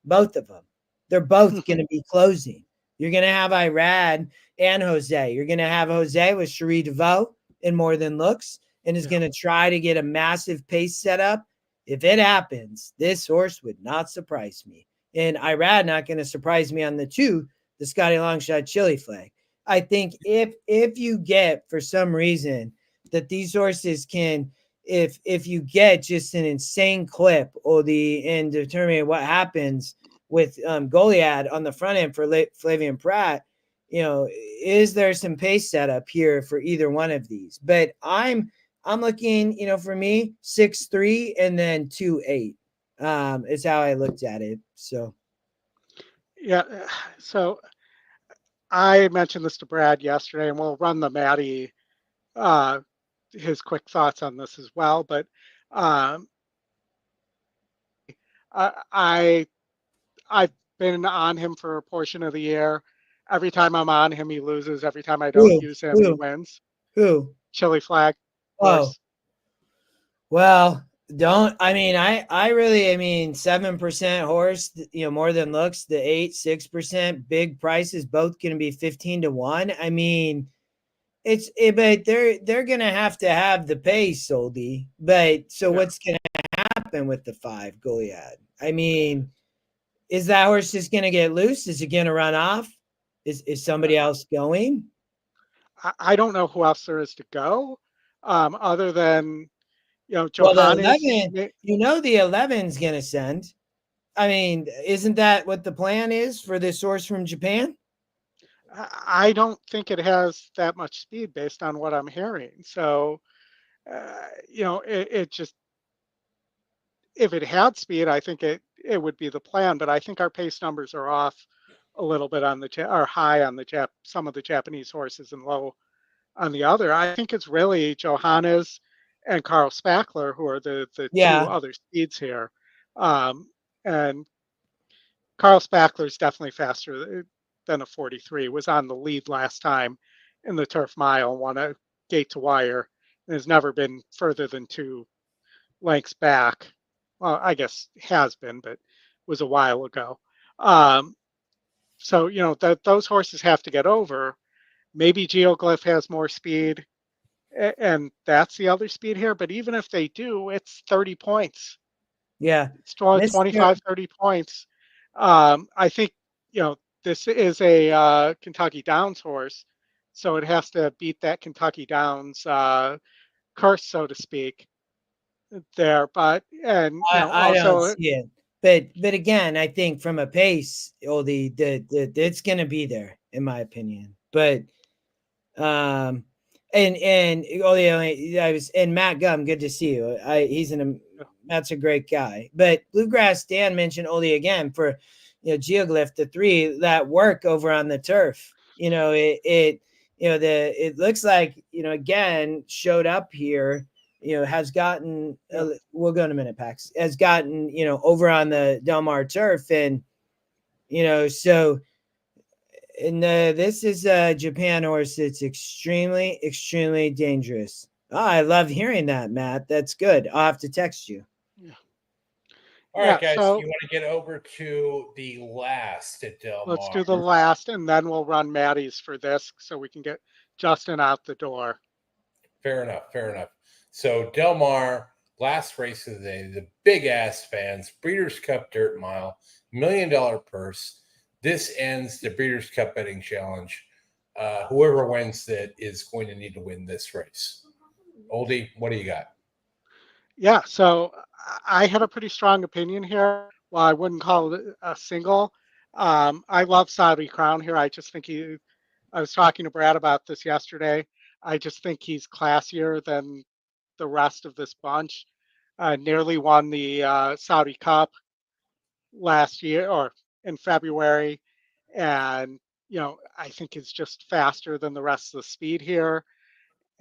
both of them. They're both going to be closing. You're going to have Irad and Jose. You're going to have Jose with Cherie DeVoe in More Than Looks, and is going to try to get a massive pace set up. If it happens, this horse would not surprise me. And Irad not going to surprise me on the 2, the Scotty Longshot Chili Flag. I think if you get, for some reason, that these horses can, if you get just an insane clip and determine what happens with Goliath on the front end for Flavian Pratt, is there some pace setup here for either one of these? But I'm looking, for me, 6-3 and then 2-8 is how I looked at it. So, yeah. So I mentioned this to Brad yesterday, and we'll run the Matty his quick thoughts on this as well. But I've been on him for a portion of the year. Every time I'm on him, he loses. Every time I don't use him, he wins. Who? Chili Flag. Oh, well, I really 7% horse, More Than Looks, the 6%, big prices, both going to be 15-1. I mean, but they're going to have the pace, Oldy. But so what's going to happen with the 5 Goliath? I mean, is that horse just going to get loose? Is it going to run off? Is somebody else going? I don't know who else there is to go, other than Well, the Johannes. 11, the 11's going to send. I mean, isn't that what the plan is for this horse from Japan? I don't think it has that much speed based on what I'm hearing. So, it just, if it had speed, I think it would be the plan. But I think our pace numbers are off a little bit on or high on some of the Japanese horses and low on the other. I think it's really Johannes and Carl Spackler who are the two other speeds here. And Carl Spackler is definitely faster than a 43. Was on the lead last time in the Turf Mile, won a gate to wire, and has never been further than 2 lengths back. Well, I guess has been, but was a while ago. So those horses have to get over. Maybe Geoglyph has more speed, and that's the other speed here. But even if they do, it's 30 points. Yeah, it's 25, 30 points. I think this is a Kentucky Downs horse, so it has to beat that Kentucky Downs curse, so to speak. There, but I also don't see it. But again, I think from a pace, Oldy, it's going to be there in my opinion. But and Oldy, I was and Matt Gum, good to see you. That's a great guy. But Bluegrass Dan mentioned Oldy again for Geoglyph, the 3 that work over on the turf. It looks like again showed up here. Has gotten, we'll go in a minute, Pax, has gotten, over on the Del Mar turf. And, so, and this is a Japan horse that's extremely, extremely dangerous. Oh, I love hearing that, Matt. That's good. I'll have to text you. Yeah. All right, guys, so you want to get over to the last at Del Mar. Let's do the last, and then we'll run Maddie's for this so we can get Justin out the door. Fair enough. So Del Mar, last race of the day, the big ass fans, Breeders' Cup Dirt Mile, $1 million purse. This ends the Breeders' Cup Betting Challenge. Whoever wins that is going to need to win this race. Oldy, what do you got? Yeah, so I had a pretty strong opinion here. Well, I wouldn't call it a single. I love Saudi Crown here. I just think I was talking to Brad about this yesterday. I just think he's classier than the rest of this bunch. Nearly won the Saudi Cup last year or in February. And, I think is just faster than the rest of the speed here.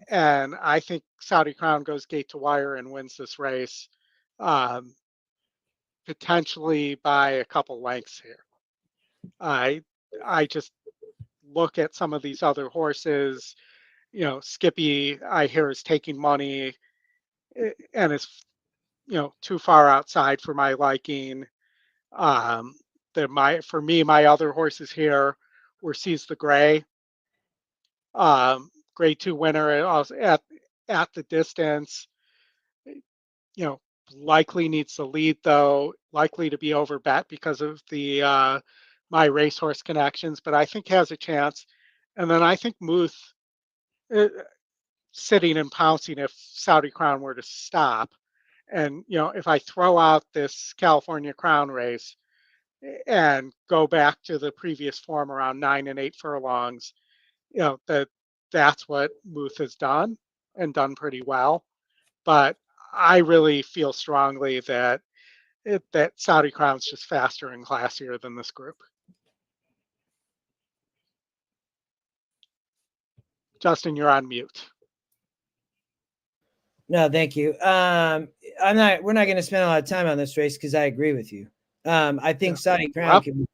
And I think Saudi Crown goes gate to wire and wins this race, potentially by a couple lengths here. I just look at some of these other horses. Skippy, I hear, is taking money and is too far outside for my liking. For me, my other horses here were Seize the Gray, grade 2 winner at the distance. Likely needs the lead though, likely to be over bet because of the my racehorse connections, but I think has a chance. And then I think Muth sitting and pouncing if Saudi Crown were to stop. And if I throw out this California Crown race and go back to the previous form around 9 and 8 furlongs, that's what Muth has done and done pretty well. But I really feel strongly that Saudi Crown's just faster and classier than this group. Justin, you're on mute. No, thank you. We're not going to spend a lot of time on this race because I agree with you. I think Saudi Crown can,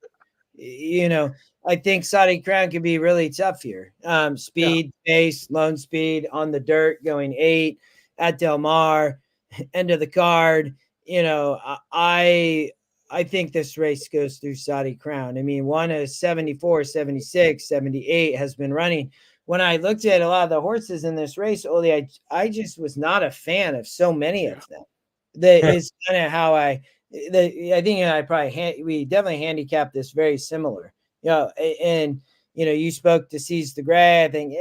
I think Saudi Crown could be really tough here. Speed, pace, lone speed on the dirt, going 8 at Del Mar, end of the card. I think this race goes through Saudi Crown. I mean, one is 74, 76, 78 has been running. When I looked at a lot of the horses in this race, Oldy, I just was not a fan of so many of them. That is kind of how I think we definitely handicapped this very similar. And you spoke to Seize the Gray. I think,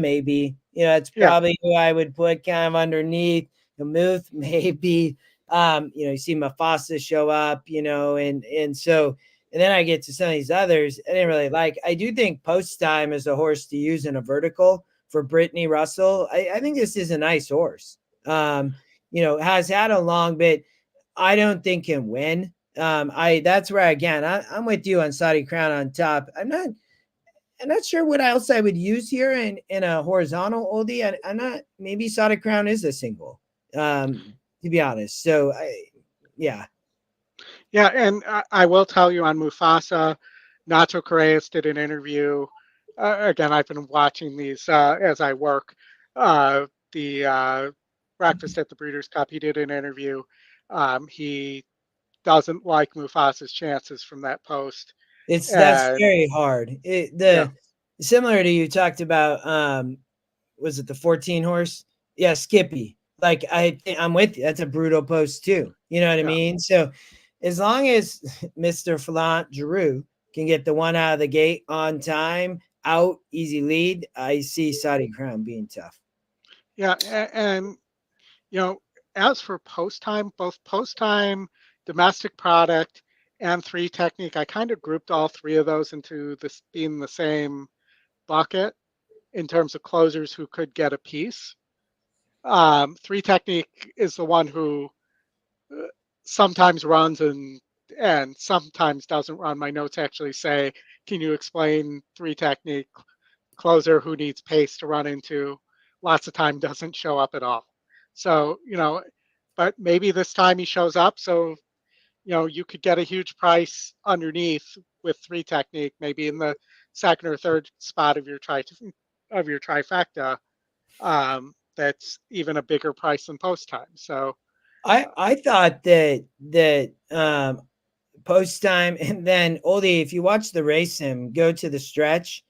maybe. It's probably who I would put kind of underneath. Muth, maybe. You see Mufasa show up, and so, and then I get to some of these others I didn't really like. I do think Post Time is a horse to use in a vertical for Brittany Russell. I think this is a nice horse. Has had a long bit. I don't think can win. That's where again I'm with you on Saudi Crown on top. I'm not sure what else I would use here in a horizontal oldie. I'm not. Maybe Saudi Crown is a single. To be honest. So yeah. Yeah, and I will tell you on Mufasa, Nacho Correas did an interview. Again, I've been watching these as I work. The Breakfast at the Breeders' Cup, he did an interview. He doesn't like Mufasa's chances from that post. That's And very hard. yeah, Similar to you talked about, was it the 14 horse? Yeah, Skippy. Like I'm with you. That's a brutal post too. You know what I yeah. mean? So as long as Mr. Flant Giroux can get the one out of the gate on time, out, easy lead, I see Saudi Crown being tough. Yeah, and as for post time, both post time, domestic product, and 3 technique, I kind of grouped all 3 of those into this being the same bucket in terms of closers who could get a piece. 3 technique is the one who sometimes runs and sometimes doesn't run. My notes actually say, "Can you explain 3 technique closer who needs pace to run into?" Lots of time doesn't show up at all. So but maybe this time he shows up. So you could get a huge price underneath with 3 technique, maybe in the second or third spot of your trifecta. That's even a bigger price than post time. So I thought that post time and then Oldie, if you watch the race him go to the stretch,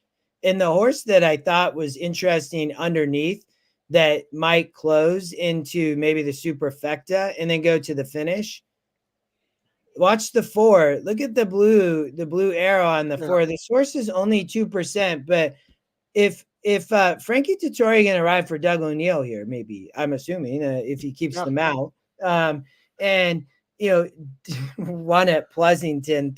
and the horse that I thought was interesting underneath that might close into maybe the superfecta and then go to the finish. Watch the 4. Look at the blue arrow on the 4. This horse is only 2%, but if Frankie Dettori going to ride for Doug O'Neill here, maybe I'm assuming if he keeps them out, and one at Pleasanton,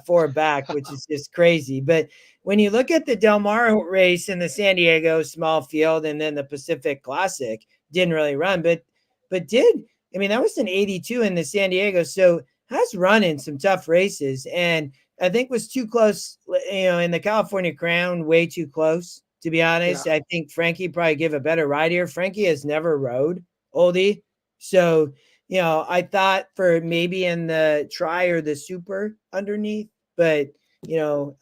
4 back, which is just crazy. But when you look at the Del Mar race in the San Diego small field, and then the Pacific Classic didn't really run, but did. I mean, that was an 82 in the San Diego, so has run in some tough races, and I think was too close, in the California Crown, way too close, to be honest. I think Frankie probably give a better ride here. Frankie has never rode Oldie. So, I thought for maybe in the try or the super underneath, but,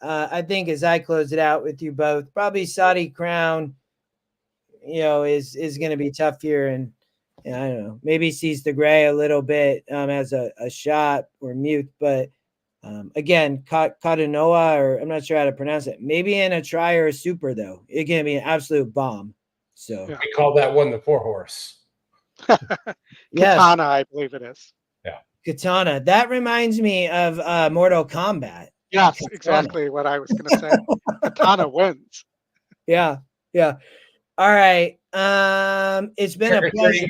I think as I close it out with you both, probably Saudi Crown, is going to be tough here. And I don't know, maybe sees the gray a little bit as a shot or mute, but again, Katanoa, or I'm not sure how to pronounce it. Maybe in a try or a super, though. It's going to be an absolute bomb. So we call that one the 4 horse. yes. Katana, I believe it is. Yeah. Katana. That reminds me of Mortal Kombat. Yes, Katana. exactly what I was going to say. Katana wins. Yeah. Yeah. All right. It's been a pleasure.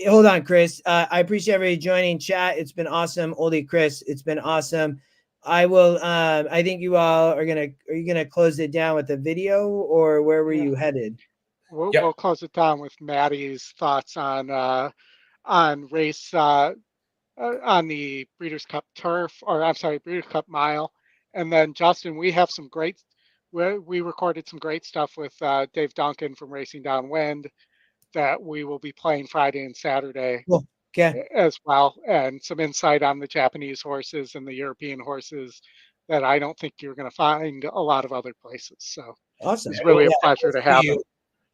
Hold on, Chris. I appreciate everybody joining chat. It's been awesome. Oldie, Chris, it's been awesome. I will I think you all are you gonna close it down with a video, or where were you headed? We'll close it down with Maddie's thoughts on race on the Breeders' Cup turf, or I'm sorry, Breeders' Cup mile. And then Justin, we have some we recorded some great stuff with Dave Duncan from Racing Downwind that we will be playing Friday and Saturday as well, and some insight on the Japanese horses and the European horses that I don't think you're going to find a lot of other places. So awesome. It's really a pleasure to have him.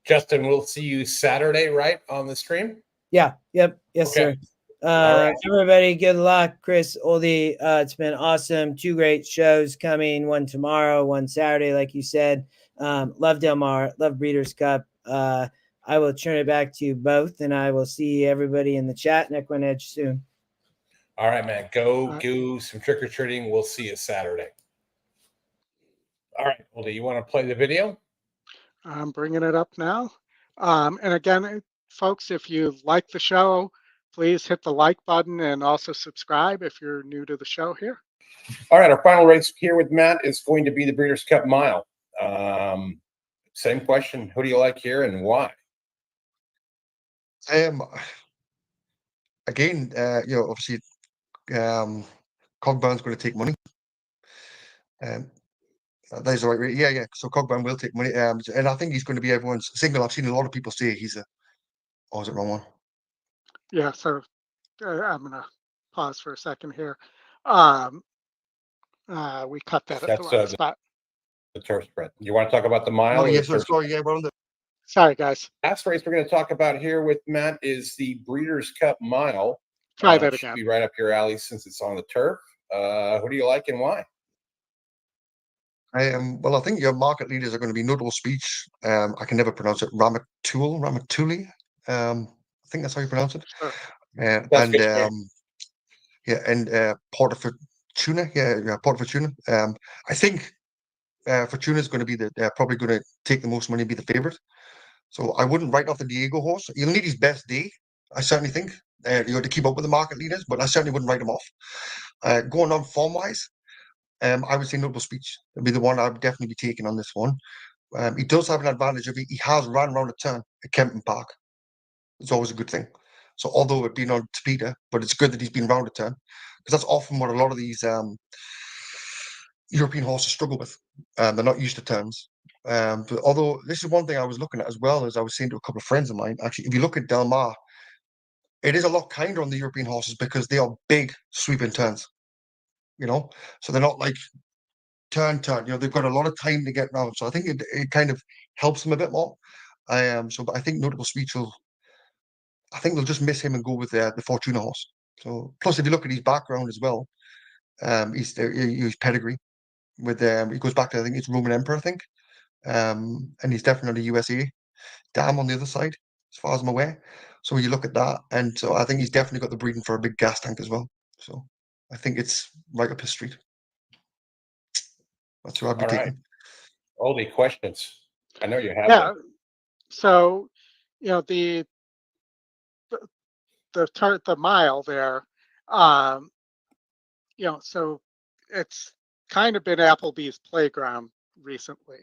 Justin, we'll see you Saturday, right, on the stream? Yeah. Yep. Yes, sir. Right. Everybody, good luck. Chris, Oldie, it's been awesome. 2 great shows coming, one tomorrow, one Saturday, like you said. Love Del Mar, love Breeders' Cup. I will turn it back to you both, and I will see everybody in the chat and EquinEdge soon. All right, man. Go do some trick-or-treating. We'll see you Saturday. All right, Oldy, you want to play the video? I'm bringing it up now. And again, folks, if you like the show, please hit the like button and also subscribe if you're new to the show here. All right, our final race here with Matt is going to be the Breeders' Cup Mile. Same question. Who do you like here and why? Again, obviously, Cogburn going to take money. That is the right rate. Yeah. So Cogburn will take money. And I think he's going to be everyone's single. I've seen a lot of people say he's a. Oh, is it wrong one? Yeah. So I'm gonna pause for a second here. We cut that at the That's wrong spot. the turf spread. You want to talk about the mile? Oh, yes. Sorry. Yeah, we're on the. Sorry, guys. Last race we're going to talk about here with Matt is the Breeders' Cup Mile. Try that Should again. be right up your alley since it's on the turf. Who do you like and why? Well, I think your market leaders are going to be Notable Speech. I can never pronounce it. Ramatuli. I think that's how you pronounce it. Sure. That's and good. Porta Fortuna. Yeah, Porta Fortuna. I think Fortuna is going to be probably going to take the most money, be the favorite. So I wouldn't write off the Diego horse. He'll need his best day, I certainly think, to keep up with the market leaders. But I certainly wouldn't write him off. Going on form wise, I would say Notable Speech would be the one I would definitely be taking on this one. He does have an advantage of he has ran around a turn at Kempton Park. It's always a good thing. So although it being on speeder, but it's good that he's been round a turn, because that's often what a lot of these European horses struggle with. They're not used to turns. But although this is one thing I was looking at as well, as I was saying to a couple of friends of mine, actually, if you look at Del Mar, it is a lot kinder on the European horses because they are big sweeping turns. So they're not like turn. They've got a lot of time to get round. So I think it kind of helps them a bit more. But I think Notable Speech I think they'll just miss him and go with the Fortuna horse. So plus, if you look at his background as well, his pedigree with he goes back to, I think it's Roman Emperor, I think, and he's definitely a USA dam on the other side, as far as I'm aware. So you look at that, and so I think he's definitely got the breeding for a big gas tank as well. So I think it's right up his street. That's who I'd be taking. Oldy, questions? I know you have. Yeah. So, the mile there, so it's kind of been Applebee's playground recently.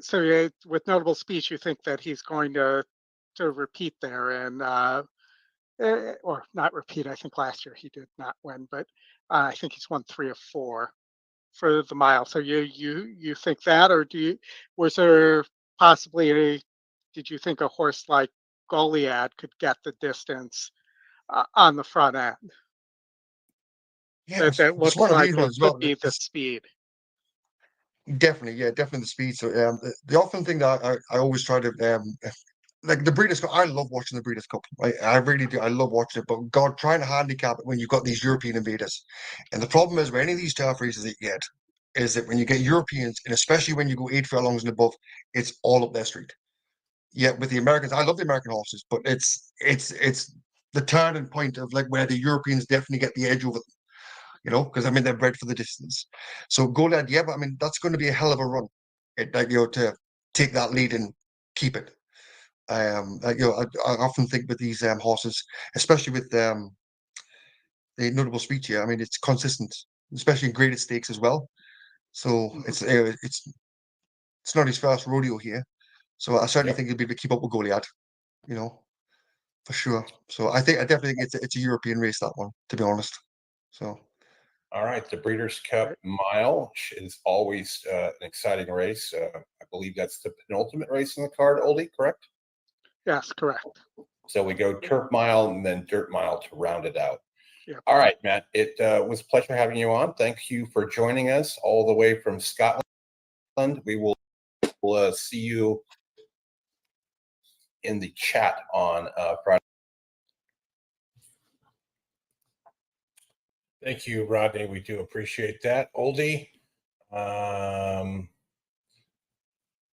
So with Notable Speech, you think that he's going to repeat there and or not repeat. I think last year he did not win, but I think he's won 3 of 4 for the mile. So you think that, or was there possibly did you think a horse like Goliad could get the distance on the front end? Yeah, That looks one of like these it ones as could well. be the speed. Definitely the speed. So the often thing that I always try to like the Breeders' Cup. I love watching the Breeders' Cup. I really do. I love watching it. But God, trying to handicap it when you've got these European invaders, and the problem is with any of these turf races that you get is that when you get Europeans, and especially when you go 8 furlongs and above, it's all up their street. Yet with the Americans, I love the American horses, but it's the turning point of like where the Europeans definitely get the edge over them. Because I mean they're bred for the distance. So Goliad, yeah, but I mean that's going to be a hell of a run. To take that lead and keep it. I often think with these horses, especially with the Notable Speech here. I mean, it's consistent, especially in graded stakes as well. So it's not his first rodeo here. So I certainly think he'll be able to keep up with Goliad, for sure. So I definitely think it's a European race, that one, to be honest. So. All right, the Breeders' Cup Mile is always an exciting race. I believe that's the penultimate race in the card, Oldy, correct? Yes, correct. So we go turf mile and then dirt mile to round it out. Yep. All right, Matt, it was a pleasure having you on. Thank you for joining us all the way from Scotland. We will see you in the chat on Friday. Thank you, Rodney. We do appreciate that. Oldy,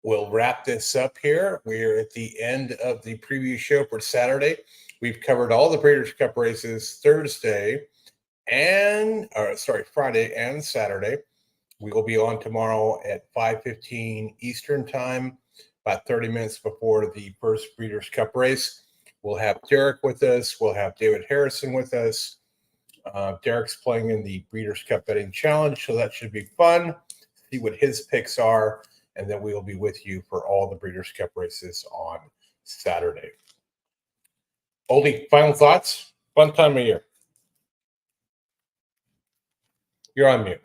we'll wrap this up here. We're at the end of the preview show for Saturday. We've covered all the Breeders' Cup races Friday and Saturday. We will be on tomorrow at 5:15 Eastern time about 30 minutes before the first Breeders' Cup race. We'll have Derek with us. We'll have David Harrison with us. Derek's playing in the Breeders' Cup Betting Challenge, so that should be fun. See what his picks are, and then we will be with you for all the Breeders' Cup races on Saturday. Oldy, final thoughts? Fun time of year. You're on mute.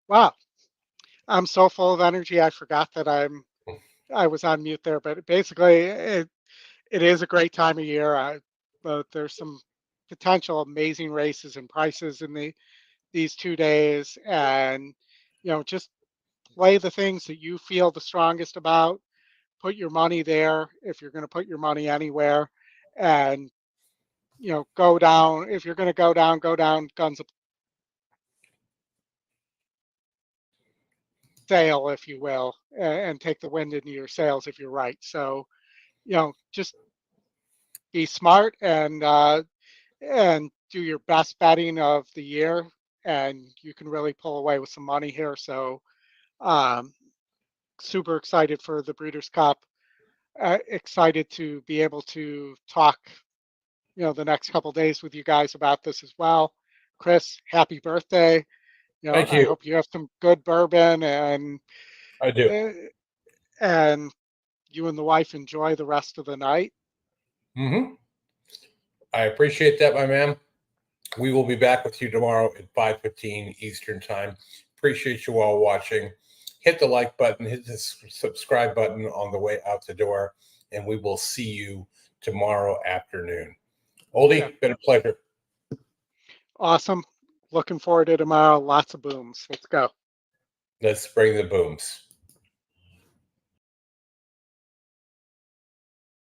Wow, I'm so full of energy. I forgot that I was on mute there. But basically, it is a great time of year. But there's some potential amazing races and prices in these 2 days, and just play the things that you feel the strongest about. Put your money there if you're going to put your money anywhere, and go down. If you're going to go down guns a sail, if you will, and take the wind into your sails if you're right. So just be smart and do your best betting of the year, and you can really pull away with some money here. So super excited for the Breeders' Cup. Excited to be able to talk the next couple days with you guys about this as well. Chris, happy birthday. Thank I you. hope you have some good bourbon, and I do. and you and the wife enjoy the rest of the night. Mm-hmm. I appreciate that, my man. We will be back with you tomorrow at 5:15 Eastern Time. Appreciate you all watching. Hit the like button, hit the subscribe button on the way out the door, and we will see you tomorrow afternoon. Oldy, Yeah. been a pleasure. Awesome. Looking forward to tomorrow. Lots of booms. Let's go. Let's bring the booms.